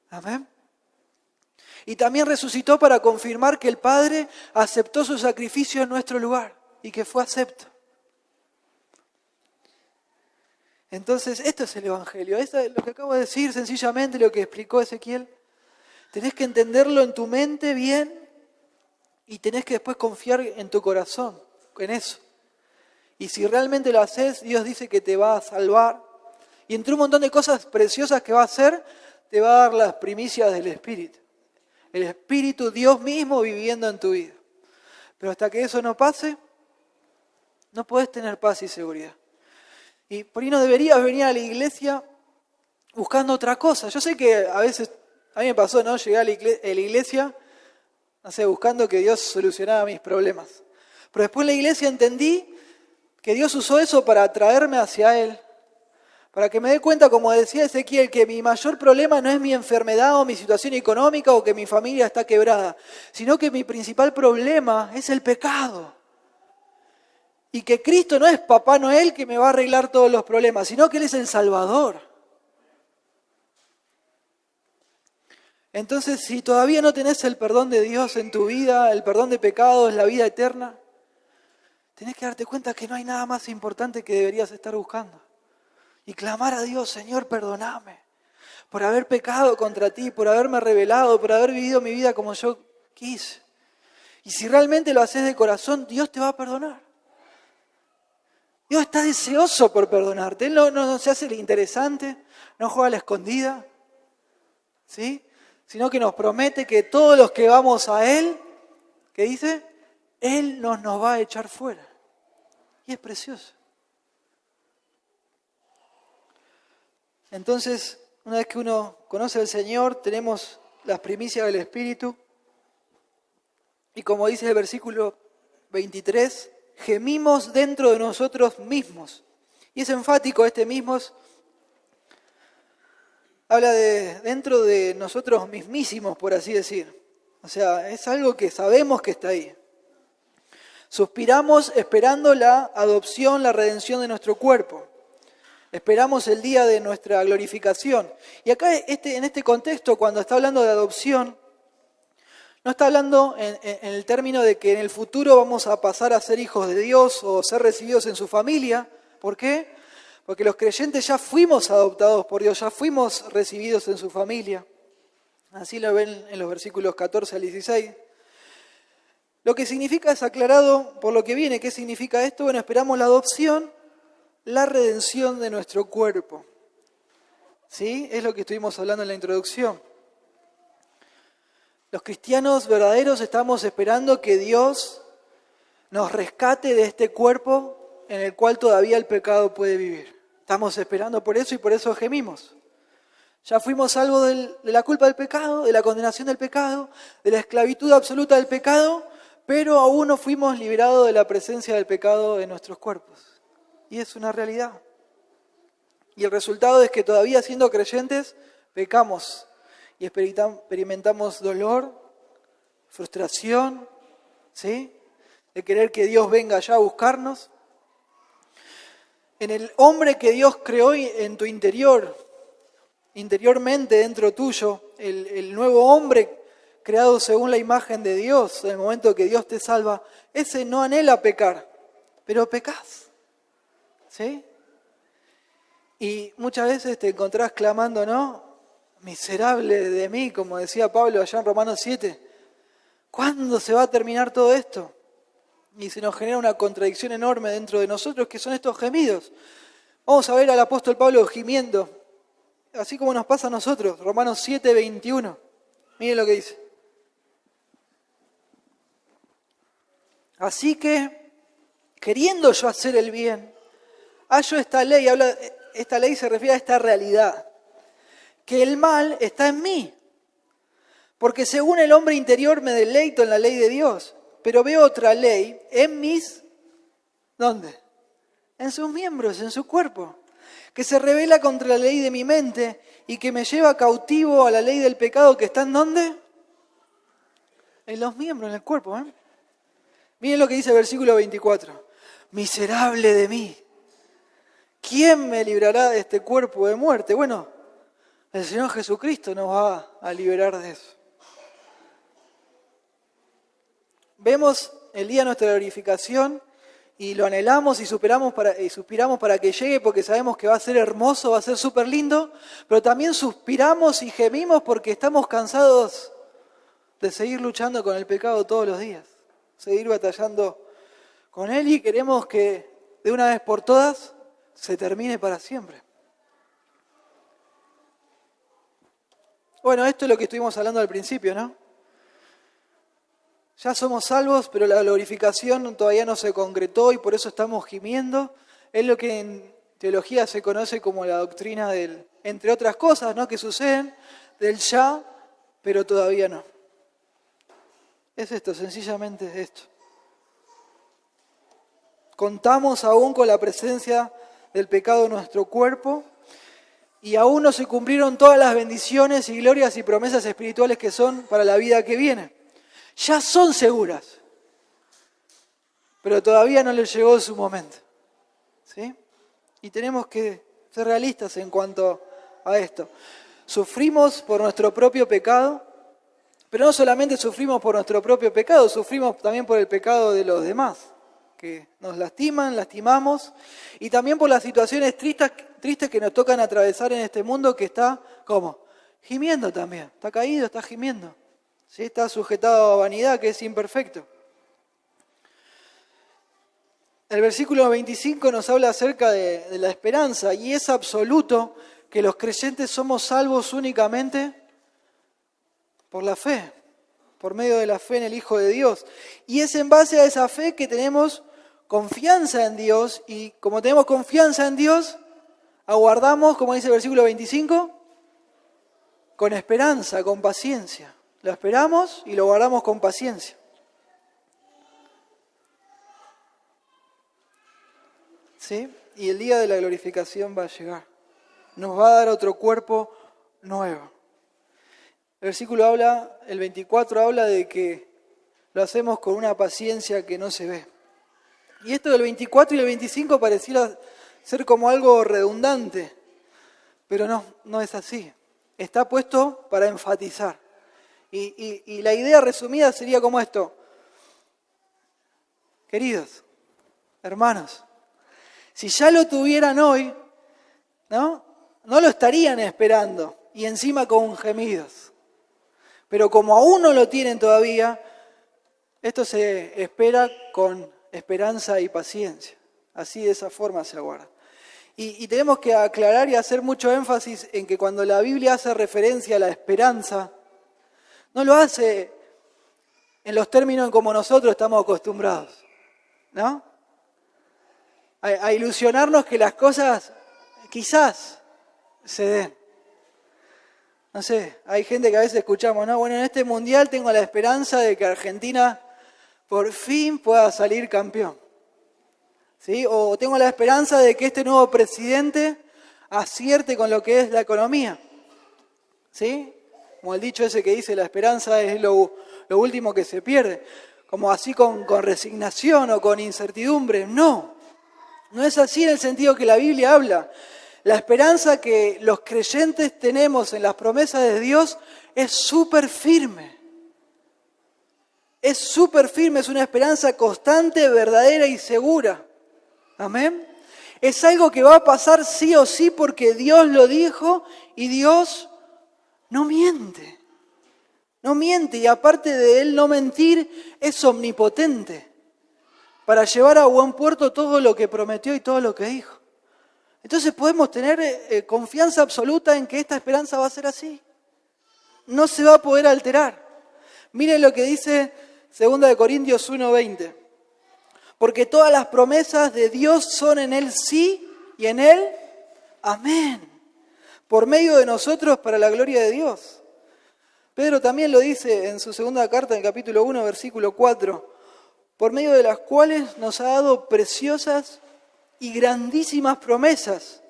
Amén. Y también resucitó para confirmar que el Padre aceptó su sacrificio en nuestro lugar y que fue acepto. Entonces, esto es el Evangelio. Esto es lo que acabo de decir, sencillamente lo que explicó Ezequiel. Tenés que entenderlo en tu mente bien y tenés que después confiar en tu corazón, en eso. Y si realmente lo haces, Dios dice que te va a salvar. Y entre un montón de cosas preciosas que va a hacer, te va a dar las primicias del Espíritu. El Espíritu, Dios mismo viviendo en tu vida. Pero hasta que eso no pase, no podés tener paz y seguridad. Y por ahí no deberías venir a la iglesia buscando otra cosa. Yo sé que a veces, a mí me pasó, ¿no? Llegué a la iglesia, no sé, buscando que Dios solucionara mis problemas. Pero después en la iglesia entendí que Dios usó eso para atraerme hacia Él. Para que me dé cuenta, como decía Ezequiel, que mi mayor problema no es mi enfermedad o mi situación económica o que mi familia está quebrada, sino que mi principal problema es el pecado. Y que Cristo no es Papá Noel que me va a arreglar todos los problemas, sino que Él es el Salvador. Entonces, si todavía no tenés el perdón de Dios en tu vida, el perdón de pecados, la vida eterna, tenés que darte cuenta que no hay nada más importante que deberías estar buscando. Y clamar a Dios, Señor, perdóname por haber pecado contra ti, por haberme rebelado, por haber vivido mi vida como yo quise. Y si realmente lo haces de corazón, Dios te va a perdonar. Dios está deseoso por perdonarte. Él no se hace el interesante, no juega a la escondida, ¿sí? Sino que nos promete que todos los que vamos a Él, ¿qué dice? Él no nos va a echar fuera. Y es precioso. Entonces, una vez que uno conoce al Señor, tenemos las primicias del Espíritu. Y como dice el versículo 23, gemimos dentro de nosotros mismos. Y es enfático este mismos. Habla de dentro de nosotros mismísimos, por así decir. O sea, es algo que sabemos que está ahí. Suspiramos esperando la adopción, la redención de nuestro cuerpo. Esperamos el día de nuestra glorificación. Y acá en este contexto, cuando está hablando de adopción, no está hablando en el término de que en el futuro vamos a pasar a ser hijos de Dios o ser recibidos en su familia. ¿Por qué? Porque los creyentes ya fuimos adoptados por Dios, ya fuimos recibidos en su familia. Así lo ven en los versículos 14 al 16. Lo que significa es aclarado por lo que viene. ¿Qué significa esto? Bueno, esperamos la adopción, la redención de nuestro cuerpo. ¿Sí? Es lo que estuvimos hablando en la introducción. Los cristianos verdaderos estamos esperando que Dios nos rescate de este cuerpo en el cual todavía el pecado puede vivir. Estamos esperando por eso y por eso gemimos. Ya fuimos salvos de la culpa del pecado, de la condenación del pecado, de la esclavitud absoluta del pecado, pero aún no fuimos liberados de la presencia del pecado en nuestros cuerpos. Y es una realidad. Y el resultado es que todavía siendo creyentes, pecamos y experimentamos dolor, frustración, ¿sí? De querer que Dios venga allá a buscarnos. En el hombre que Dios creó en tu interior, interiormente dentro tuyo, el nuevo hombre creado según la imagen de Dios, en el momento que Dios te salva, ese no anhela pecar, pero pecas. ¿Sí? Y muchas veces te encontrás clamando, ¿no? Miserable de mí, como decía Pablo allá en Romanos 7. ¿Cuándo se va a terminar todo esto? Y se nos genera una contradicción enorme dentro de nosotros, que son estos gemidos. Vamos a ver al apóstol Pablo gimiendo, así como nos pasa a nosotros. Romanos 7, 21. Miren lo que dice. Así que, queriendo yo hacer el bien, hallo esta ley, esta ley se refiere a esta realidad, que el mal está en mí, porque según el hombre interior me deleito en la ley de Dios, pero veo otra ley en mis, ¿dónde? En sus miembros, en su cuerpo, que se revela contra la ley de mi mente y que me lleva cautivo a la ley del pecado que está ¿en dónde? En los miembros, en el cuerpo, ¿eh? Miren lo que dice el versículo 24. Miserable de mí, ¿quién me librará de este cuerpo de muerte? Bueno, el Señor Jesucristo nos va a liberar de eso. Vemos el día de nuestra glorificación y lo anhelamos y suspiramos para que llegue porque sabemos que va a ser hermoso, va a ser súper lindo, pero también suspiramos y gemimos porque estamos cansados de seguir luchando con el pecado todos los días, seguir batallando con él y queremos que de una vez por todas se termine para siempre. Bueno, esto es lo que estuvimos hablando al principio, ¿no? Ya somos salvos, pero la glorificación todavía no se concretó y por eso estamos gimiendo. Es lo que en teología se conoce como la doctrina del, entre otras cosas, ¿no? Que suceden, del ya, pero todavía no. Es esto, sencillamente es esto. Contamos aún con la presencia del pecado en nuestro cuerpo y aún no se cumplieron todas las bendiciones y glorias y promesas espirituales que son para la vida que viene. Ya son seguras, pero todavía no les llegó su momento. ¿Sí? Y tenemos que ser realistas en cuanto a esto. Sufrimos por nuestro propio pecado, pero no solamente sufrimos por nuestro propio pecado, sufrimos también por el pecado de los demás, que nos lastiman, lastimamos, y también por las situaciones tristes que nos tocan atravesar en este mundo que está, ¿cómo? Gimiendo también, está caído, está gimiendo. ¿Sí? Está sujetado a vanidad, que es imperfecto. El versículo 25 nos habla acerca de la esperanza, y es absoluto que los creyentes somos salvos únicamente por la fe, por medio de la fe en el Hijo de Dios. Y es en base a esa fe que tenemos confianza en Dios, y como tenemos confianza en Dios, aguardamos, como dice el versículo 25, con esperanza, con paciencia. Lo esperamos y lo guardamos con paciencia. ¿Sí? Y el día de la glorificación va a llegar. Nos va a dar otro cuerpo nuevo. El versículo el 24 habla de que lo hacemos con una paciencia que no se ve. Y esto del 24 y el 25 pareciera ser como algo redundante, pero no es así. Está puesto para enfatizar. Y la idea resumida sería como esto. Queridos, hermanos, si ya lo tuvieran hoy, no lo estarían esperando, y encima con gemidos. Pero como aún no lo tienen todavía, esto se espera con esperanza y paciencia. Así, de esa forma se aguarda. Y tenemos que aclarar y hacer mucho énfasis en que cuando la Biblia hace referencia a la esperanza, no lo hace en los términos en como nosotros estamos acostumbrados, ¿no? A ilusionarnos que las cosas quizás se den. No sé, hay gente que a veces escuchamos, ¿no? Bueno, en este mundial tengo la esperanza de que Argentina por fin pueda salir campeón. ¿Sí? O tengo la esperanza de que este nuevo presidente acierte con lo que es la economía. ¿Sí? Como el dicho ese que dice, la esperanza es lo último que se pierde. Como así con resignación o con incertidumbre. No es así en el sentido que la Biblia habla. La esperanza que los creyentes tenemos en las promesas de Dios es súper firme. Es súper firme, es una esperanza constante, verdadera y segura. Amén. Es algo que va a pasar sí o sí porque Dios lo dijo y Dios no miente. No miente, y aparte de Él no mentir, es omnipotente para llevar a buen puerto todo lo que prometió y todo lo que dijo. Entonces podemos tener confianza absoluta en que esta esperanza va a ser así. No se va a poder alterar. Miren lo que dice 2 Corintios 1:20. Porque todas las promesas de Dios son en Él sí y en Él amén. Por medio de nosotros para la gloria de Dios. Pedro también lo dice en su segunda carta, en el capítulo 1, versículo 4. Por medio de las cuales nos ha dado preciosas y grandísimas promesas.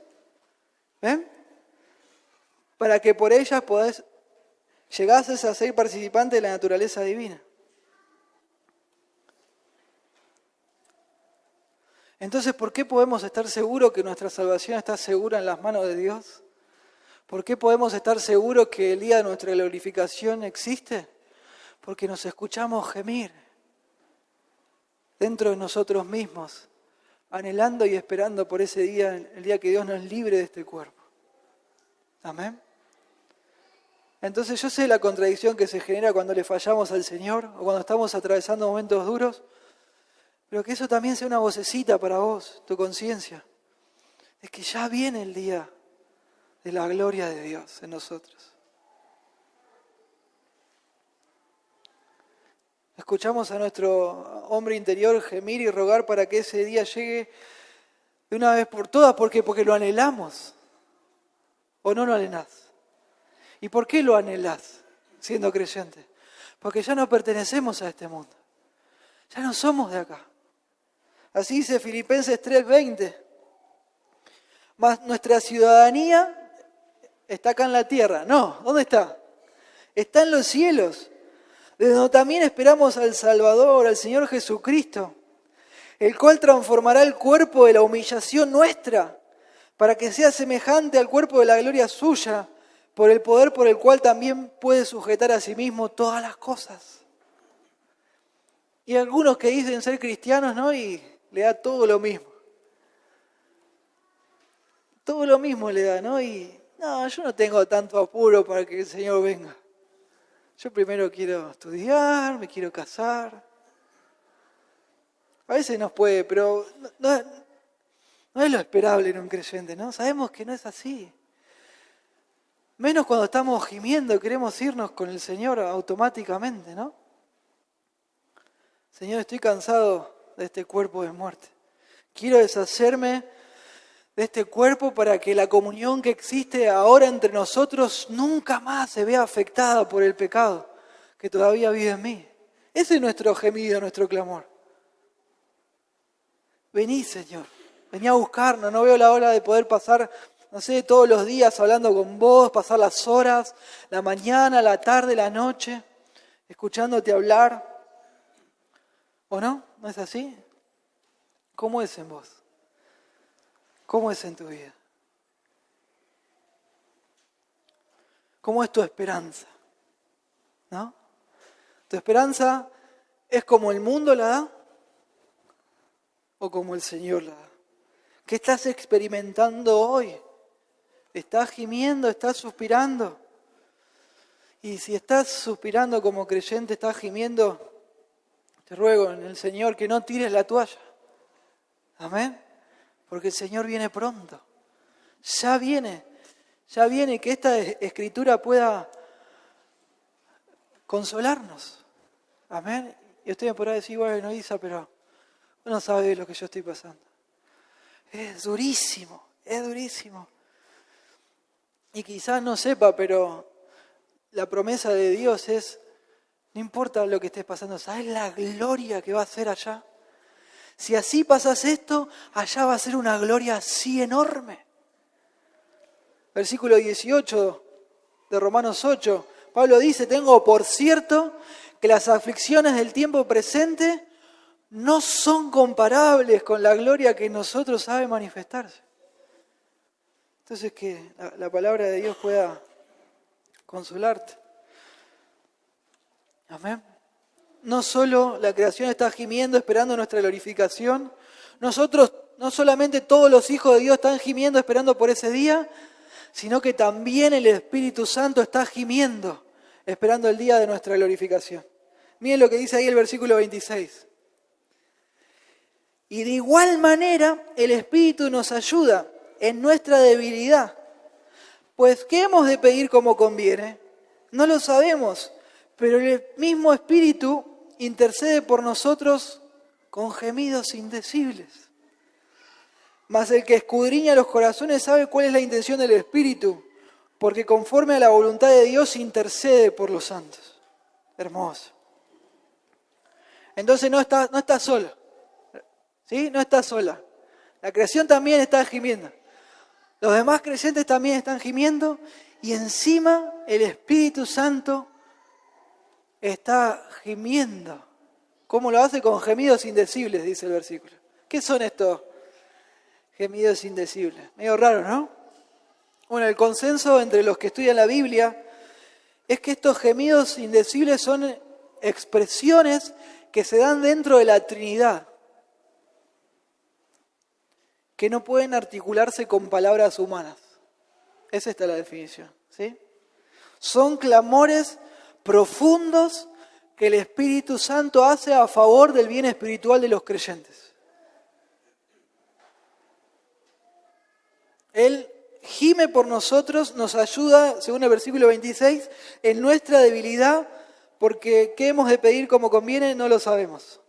¿Ven? Para que por ellas llegases a ser participante de la naturaleza divina. Entonces, ¿por qué podemos estar seguros que nuestra salvación está segura en las manos de Dios? ¿Por qué podemos estar seguros que el día de nuestra glorificación existe? Porque nos escuchamos gemir dentro de nosotros mismos, anhelando y esperando por ese día, el día que Dios nos libre de este cuerpo. Amén. Entonces yo sé la contradicción que se genera cuando le fallamos al Señor o cuando estamos atravesando momentos duros, pero que eso también sea una vocecita para vos, tu conciencia. Es que ya viene el día de la gloria de Dios en nosotros. Escuchamos a nuestro hombre interior gemir y rogar para que ese día llegue de una vez por todas. ¿Por qué? Porque lo anhelamos. ¿O no lo anhelás? ¿Y por qué lo anhelás siendo creyente? Porque ya no pertenecemos a este mundo. Ya no somos de acá. Así dice Filipenses 3:20. Mas nuestra ciudadanía está acá en la tierra. No, ¿dónde está? Está en los cielos, desde donde también esperamos al Salvador, al Señor Jesucristo, el cual transformará el cuerpo de la humillación nuestra, para que sea semejante al cuerpo de la gloria suya, por el poder por el cual también puede sujetar a sí mismo todas las cosas. Y algunos que dicen ser cristianos, ¿no? Y le da todo lo mismo. Todo lo mismo le da, ¿no? Y no, yo no tengo tanto apuro para que el Señor venga. Yo primero quiero estudiar, me quiero casar. A veces nos puede, pero no es lo esperable en un creyente, ¿no? Sabemos que no es así. Menos cuando estamos gimiendo, queremos irnos con el Señor automáticamente, ¿no? Señor, estoy cansado de este cuerpo de muerte. Quiero deshacerme de este cuerpo para que la comunión que existe ahora entre nosotros nunca más se vea afectada por el pecado que todavía vive en mí. Ese es nuestro gemido, nuestro clamor. Vení, Señor, vení a buscarnos. No veo la hora de poder pasar, no sé, todos los días hablando con vos, pasar las horas, la mañana, la tarde, la noche, escuchándote hablar. ¿O no? ¿No es así? ¿Cómo es en vos? ¿Cómo es en tu vida? ¿Cómo es tu esperanza? ¿No? ¿Tu esperanza es como el mundo la da? ¿O como el Señor la da? ¿Qué estás experimentando hoy? ¿Estás gimiendo? ¿Estás suspirando? Y si estás suspirando como creyente, estás gimiendo, te ruego en el Señor que no tires la toalla. Amén. Porque el Señor viene pronto. Ya viene, que esta escritura pueda consolarnos. Amén. Y usted me podrá decir, bueno, Isa, pero no sabe lo que yo estoy pasando. Es durísimo. Y quizás no sepa, pero la promesa de Dios es, no importa lo que estés pasando, ¿sabes la gloria que va a ser allá? Si así pasas esto, allá va a ser una gloria así enorme. Versículo 18 de Romanos 8, Pablo dice, tengo por cierto que las aflicciones del tiempo presente no son comparables con la gloria que en nosotros sabe manifestarse. Entonces que la palabra de Dios pueda consolarte. Amén. No solo la creación está gimiendo esperando nuestra glorificación, nosotros, no solamente todos los hijos de Dios están gimiendo esperando por ese día, sino que también el Espíritu Santo está gimiendo esperando el día de nuestra glorificación. Miren lo que dice ahí el versículo 26. Y de igual manera el Espíritu nos ayuda en nuestra debilidad. Pues, ¿qué hemos de pedir como conviene? No lo sabemos, pero el mismo Espíritu intercede por nosotros con gemidos indecibles. Mas el que escudriña los corazones sabe cuál es la intención del Espíritu, porque conforme a la voluntad de Dios intercede por los santos. Hermoso. Entonces no estás sola. ¿Sí? No estás sola. La creación también está gimiendo. Los demás creyentes también están gimiendo y encima el Espíritu Santo está gimiendo. ¿Cómo lo hace? Con gemidos indecibles, dice el versículo. ¿Qué son estos gemidos indecibles? Medio raro, ¿no? Bueno, el consenso entre los que estudian la Biblia es que estos gemidos indecibles son expresiones que se dan dentro de la Trinidad, que no pueden articularse con palabras humanas. Esa está la definición, ¿sí? Son clamores profundos que el Espíritu Santo hace a favor del bien espiritual de los creyentes. Él gime por nosotros, nos ayuda, según el versículo 26, en nuestra debilidad, porque ¿qué hemos de pedir como conviene? No lo sabemos.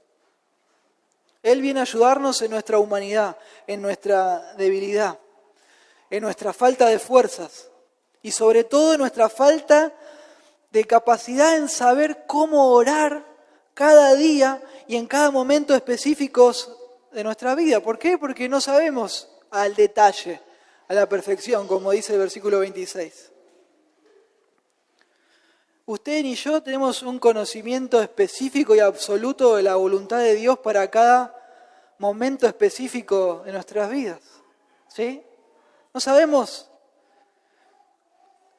Él viene a ayudarnos en nuestra humanidad, en nuestra debilidad, en nuestra falta de fuerzas y sobre todo en nuestra falta de capacidad en saber cómo orar cada día y en cada momento específicos de nuestra vida. ¿Por qué? Porque no sabemos al detalle, a la perfección, como dice el versículo 26. Usted y yo tenemos un conocimiento específico y absoluto de la voluntad de Dios para cada momento específico de nuestras vidas. ¿Sí? No sabemos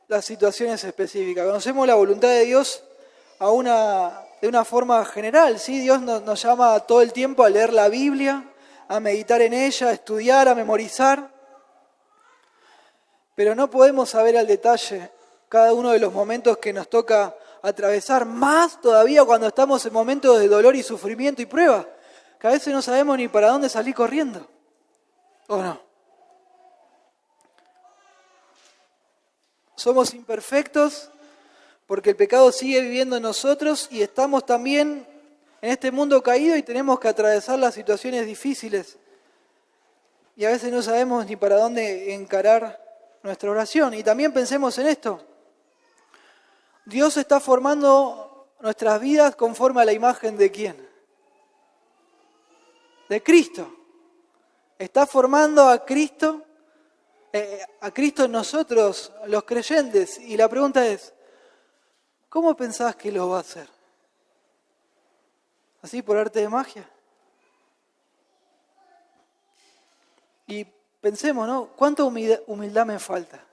las situaciones específicas. Conocemos la voluntad de Dios de una forma general. ¿Sí? Dios nos llama todo el tiempo a leer la Biblia, a meditar en ella, a estudiar, a memorizar. Pero no podemos saber al detalle cada uno de los momentos que nos toca atravesar, más todavía cuando estamos en momentos de dolor y sufrimiento y prueba, que a veces no sabemos ni para dónde salir corriendo. ¿O no? Somos imperfectos porque el pecado sigue viviendo en nosotros y estamos también en este mundo caído y tenemos que atravesar las situaciones difíciles. Y a veces no sabemos ni para dónde encarar nuestra oración. Y también pensemos en esto. Dios está formando nuestras vidas conforme a la imagen ¿de quién? De Cristo. Está formando a Cristo en nosotros, los creyentes. Y la pregunta es, ¿cómo pensás que lo va a hacer? ¿Así por arte de magia? Y pensemos, ¿no? ¿Cuánta humildad me falta?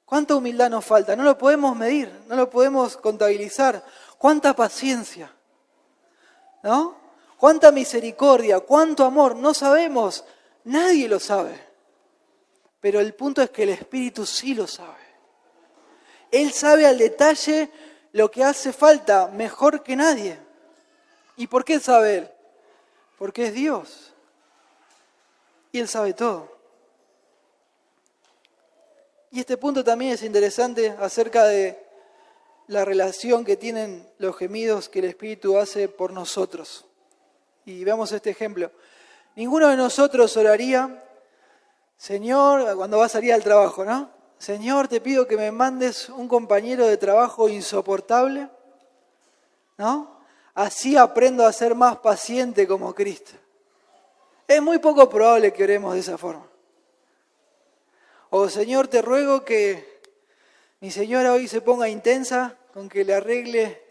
¿Cuánta humildad nos falta? No lo podemos medir, no lo podemos contabilizar. ¿Cuánta paciencia? ¿No? ¿Cuánta misericordia? ¿Cuánto amor? No sabemos, nadie lo sabe. Pero el punto es que el Espíritu sí lo sabe. Él sabe al detalle lo que hace falta, mejor que nadie. ¿Y por qué sabe Él? Porque es Dios. Y Él sabe todo. Y este punto también es interesante acerca de la relación que tienen los gemidos que el Espíritu hace por nosotros. Y veamos este ejemplo. Ninguno de nosotros oraría, Señor, cuando va a salir al trabajo, ¿no? Señor, te pido que me mandes un compañero de trabajo insoportable, ¿no? Así aprendo a ser más paciente como Cristo. Es muy poco probable que oremos de esa forma. O Señor, te ruego que mi señora hoy se ponga intensa con que le arregle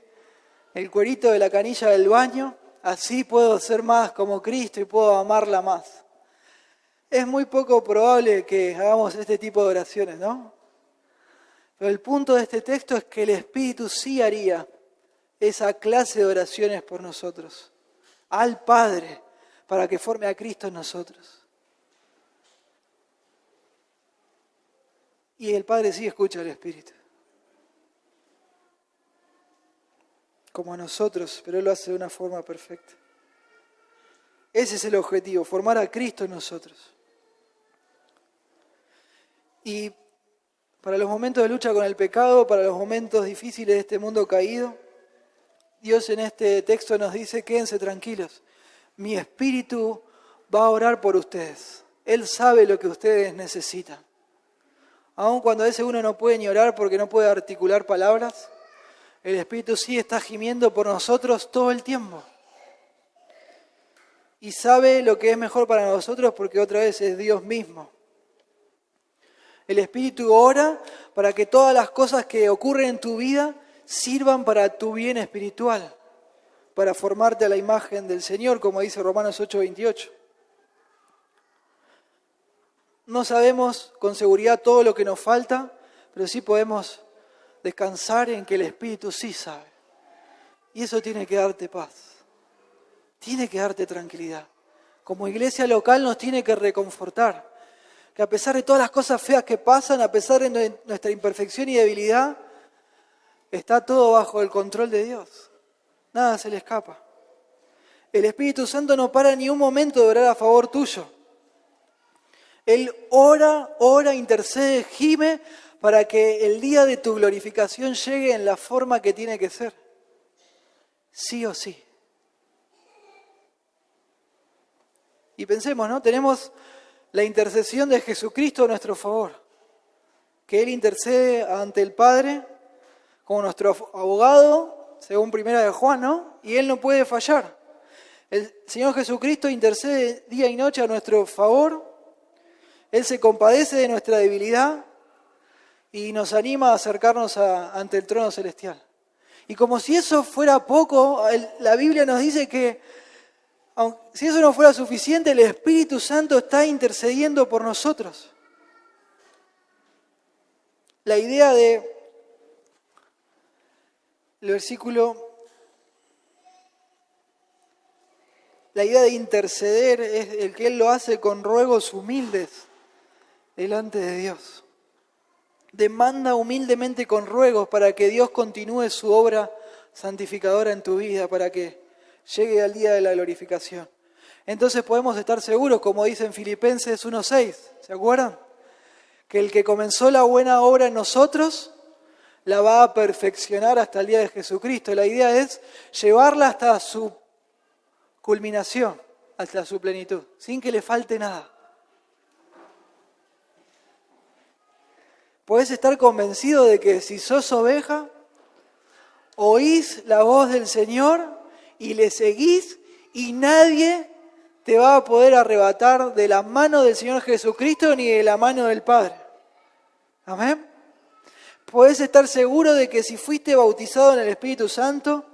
el cuerito de la canilla del baño, así puedo ser más como Cristo y puedo amarla más. Es muy poco probable que hagamos este tipo de oraciones, ¿no? Pero el punto de este texto es que el Espíritu sí haría esa clase de oraciones por nosotros, al Padre, para que forme a Cristo en nosotros. Y el Padre sí escucha al Espíritu, como a nosotros, pero Él lo hace de una forma perfecta. Ese es el objetivo, formar a Cristo en nosotros. Y para los momentos de lucha con el pecado, para los momentos difíciles de este mundo caído, Dios en este texto nos dice, quédense tranquilos, mi Espíritu va a orar por ustedes. Él sabe lo que ustedes necesitan. Aun cuando a veces uno no puede ni orar porque no puede articular palabras, el Espíritu sí está gimiendo por nosotros todo el tiempo. Y sabe lo que es mejor para nosotros porque otra vez es Dios mismo. El Espíritu ora para que todas las cosas que ocurren en tu vida sirvan para tu bien espiritual, para formarte a la imagen del Señor, como dice Romanos 8:28. No sabemos con seguridad todo lo que nos falta, pero sí podemos descansar en que el Espíritu sí sabe. Y eso tiene que darte paz, tiene que darte tranquilidad. Como iglesia local nos tiene que reconfortar, que a pesar de todas las cosas feas que pasan, a pesar de nuestra imperfección y debilidad, está todo bajo el control de Dios. Nada se le escapa. El Espíritu Santo no para ni un momento de orar a favor tuyo. Él ora, intercede, gime para que el día de tu glorificación llegue en la forma que tiene que ser. Sí o sí. Y pensemos, ¿no? Tenemos la intercesión de Jesucristo a nuestro favor. Que Él intercede ante el Padre como nuestro abogado, según 1 de Juan, ¿no? Y Él no puede fallar. El Señor Jesucristo intercede día y noche a nuestro favor. Él se compadece de nuestra debilidad y nos anima a acercarnos ante el trono celestial. Y como si eso fuera poco, la Biblia nos dice que si eso no fuera suficiente, el Espíritu Santo está intercediendo por nosotros. La idea del versículo, la idea de interceder es el que Él lo hace con ruegos humildes delante de Dios. Demanda humildemente con ruegos para que Dios continúe su obra santificadora en tu vida, para que llegue al día de la glorificación. Entonces podemos estar seguros, como dice en Filipenses 1:6, ¿se acuerdan? Que el que comenzó la buena obra en nosotros la va a perfeccionar hasta el día de Jesucristo. La idea es llevarla hasta su culminación, hasta su plenitud, sin que le falte nada. Podés estar convencido de que si sos oveja, oís la voz del Señor y le seguís y nadie te va a poder arrebatar de la mano del Señor Jesucristo ni de la mano del Padre. Amén. Podés estar seguro de que si fuiste bautizado en el Espíritu Santo,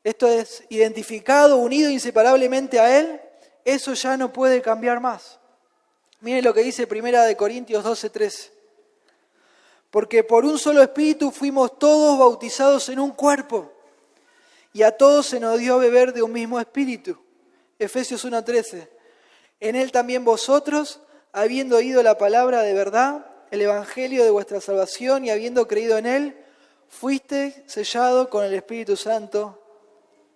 esto es identificado, unido inseparablemente a Él, eso ya no puede cambiar más. Miren lo que dice 1 Corintios 12:13. Porque por un solo Espíritu fuimos todos bautizados en un cuerpo, y a todos se nos dio a beber de un mismo Espíritu. Efesios 1:13. En Él también vosotros, habiendo oído la palabra de verdad, el Evangelio de vuestra salvación, y habiendo creído en Él, fuiste sellado con el Espíritu Santo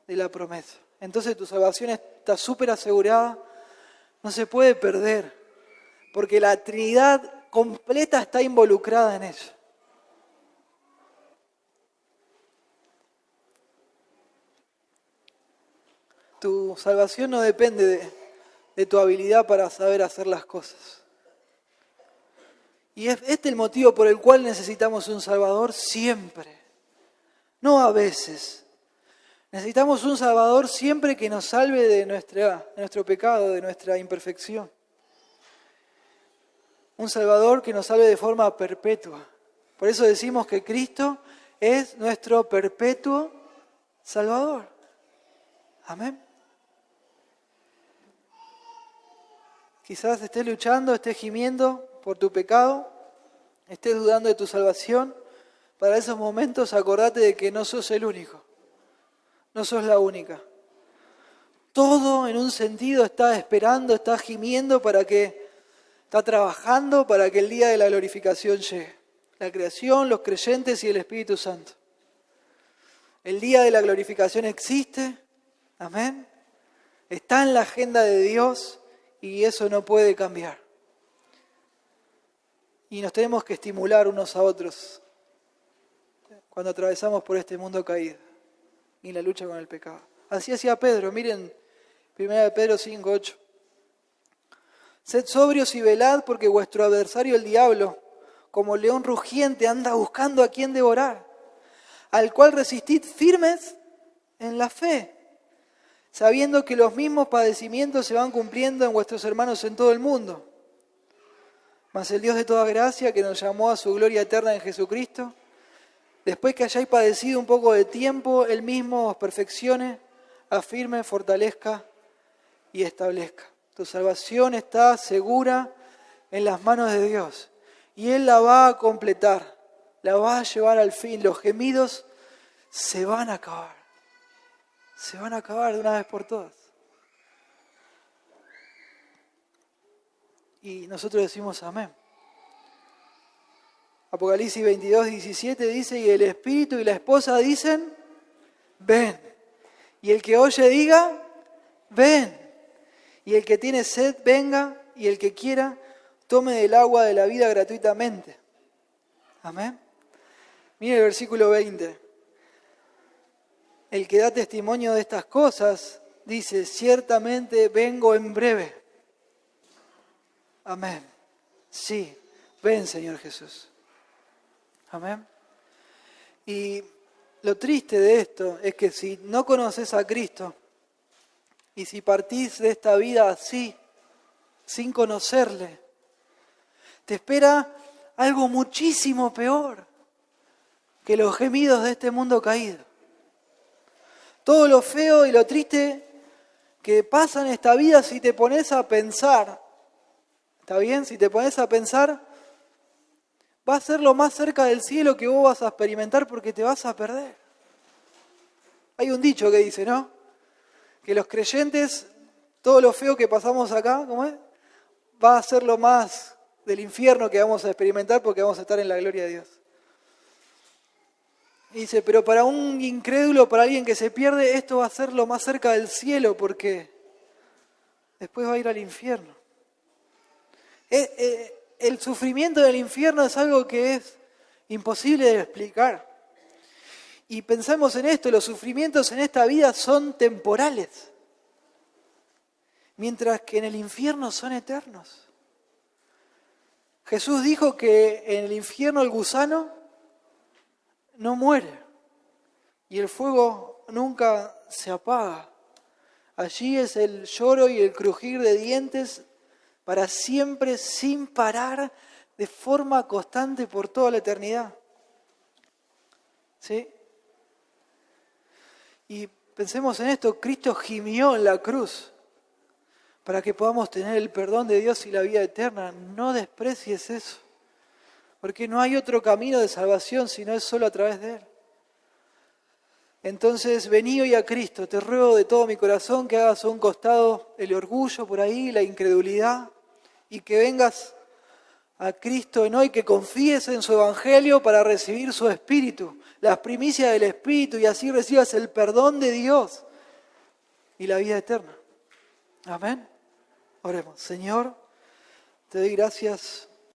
de la promesa. Entonces tu salvación está súper asegurada, no se puede perder, porque la Trinidad completa está involucrada en ella. Tu salvación no depende de tu habilidad para saber hacer las cosas. Y es este el motivo por el cual necesitamos un Salvador siempre, no a veces. Necesitamos un Salvador siempre que nos salve de nuestro pecado, de nuestra imperfección. Un Salvador que nos salve de forma perpetua. Por eso decimos que Cristo es nuestro perpetuo Salvador. Amén. Quizás estés luchando, estés gimiendo por tu pecado, estés dudando de tu salvación. Para esos momentos acordate de que no sos el único, no sos la única. Todo en un sentido está esperando, está gimiendo está trabajando para que el día de la glorificación llegue. La creación, los creyentes y el Espíritu Santo. El día de la glorificación existe, amén. Está en la agenda de Dios y eso no puede cambiar. Y nos tenemos que estimular unos a otros cuando atravesamos por este mundo caído y la lucha con el pecado. Así hacía Pedro, miren 1 Pedro 5:8. Sed sobrios y velad, porque vuestro adversario el diablo, como león rugiente, anda buscando a quien devorar, al cual resistid firmes en la fe, sabiendo que los mismos padecimientos se van cumpliendo en vuestros hermanos en todo el mundo. Mas el Dios de toda gracia, que nos llamó a su gloria eterna en Jesucristo, después que hayáis padecido un poco de tiempo, Él mismo os perfeccione, afirme, fortalezca y establezca. Tu salvación está segura en las manos de Dios y Él la va a completar, la va a llevar al fin. Los gemidos se van a acabar de una vez por todas. Y nosotros decimos amén. Apocalipsis 22:17 dice, y el Espíritu y la esposa dicen, ven. Y el que oye diga, ven. Y el que tiene sed, venga, y el que quiera, tome del agua de la vida gratuitamente. Amén. Mire el versículo 20. El que da testimonio de estas cosas, dice, ciertamente vengo en breve. Amén. Sí, ven, Señor Jesús. Amén. Y lo triste de esto es que si no conoces a Cristo, y si partís de esta vida así, sin conocerle, te espera algo muchísimo peor que los gemidos de este mundo caído. Todo lo feo y lo triste que pasa en esta vida, si te pones a pensar, ¿está bien? Si te pones a pensar, va a ser lo más cerca del cielo que vos vas a experimentar porque te vas a perder. Hay un dicho que dice, ¿no? Que los creyentes, todo lo feo que pasamos acá, ¿cómo es? Va a ser lo más del infierno que vamos a experimentar porque vamos a estar en la gloria de Dios. Y dice, pero para un incrédulo, para alguien que se pierde, esto va a ser lo más cerca del cielo porque después va a ir al infierno. El sufrimiento del infierno es algo que es imposible de explicar. Y pensamos en esto, los sufrimientos en esta vida son temporales, mientras que en el infierno son eternos. Jesús dijo que en el infierno el gusano no muere y el fuego nunca se apaga. Allí es el lloro y el crujir de dientes para siempre, sin parar, de forma constante por toda la eternidad. ¿Sí? Y pensemos en esto, Cristo gimió en la cruz para que podamos tener el perdón de Dios y la vida eterna. No desprecies eso, porque no hay otro camino de salvación sino es solo a través de Él. Entonces, vení hoy a Cristo, te ruego de todo mi corazón que hagas a un costado el orgullo por ahí, la incredulidad, y que vengas a Cristo en hoy, que confíes en su Evangelio para recibir su Espíritu, las primicias del Espíritu, y así recibas el perdón de Dios y la vida eterna. Amén. Oremos. Señor, te doy gracias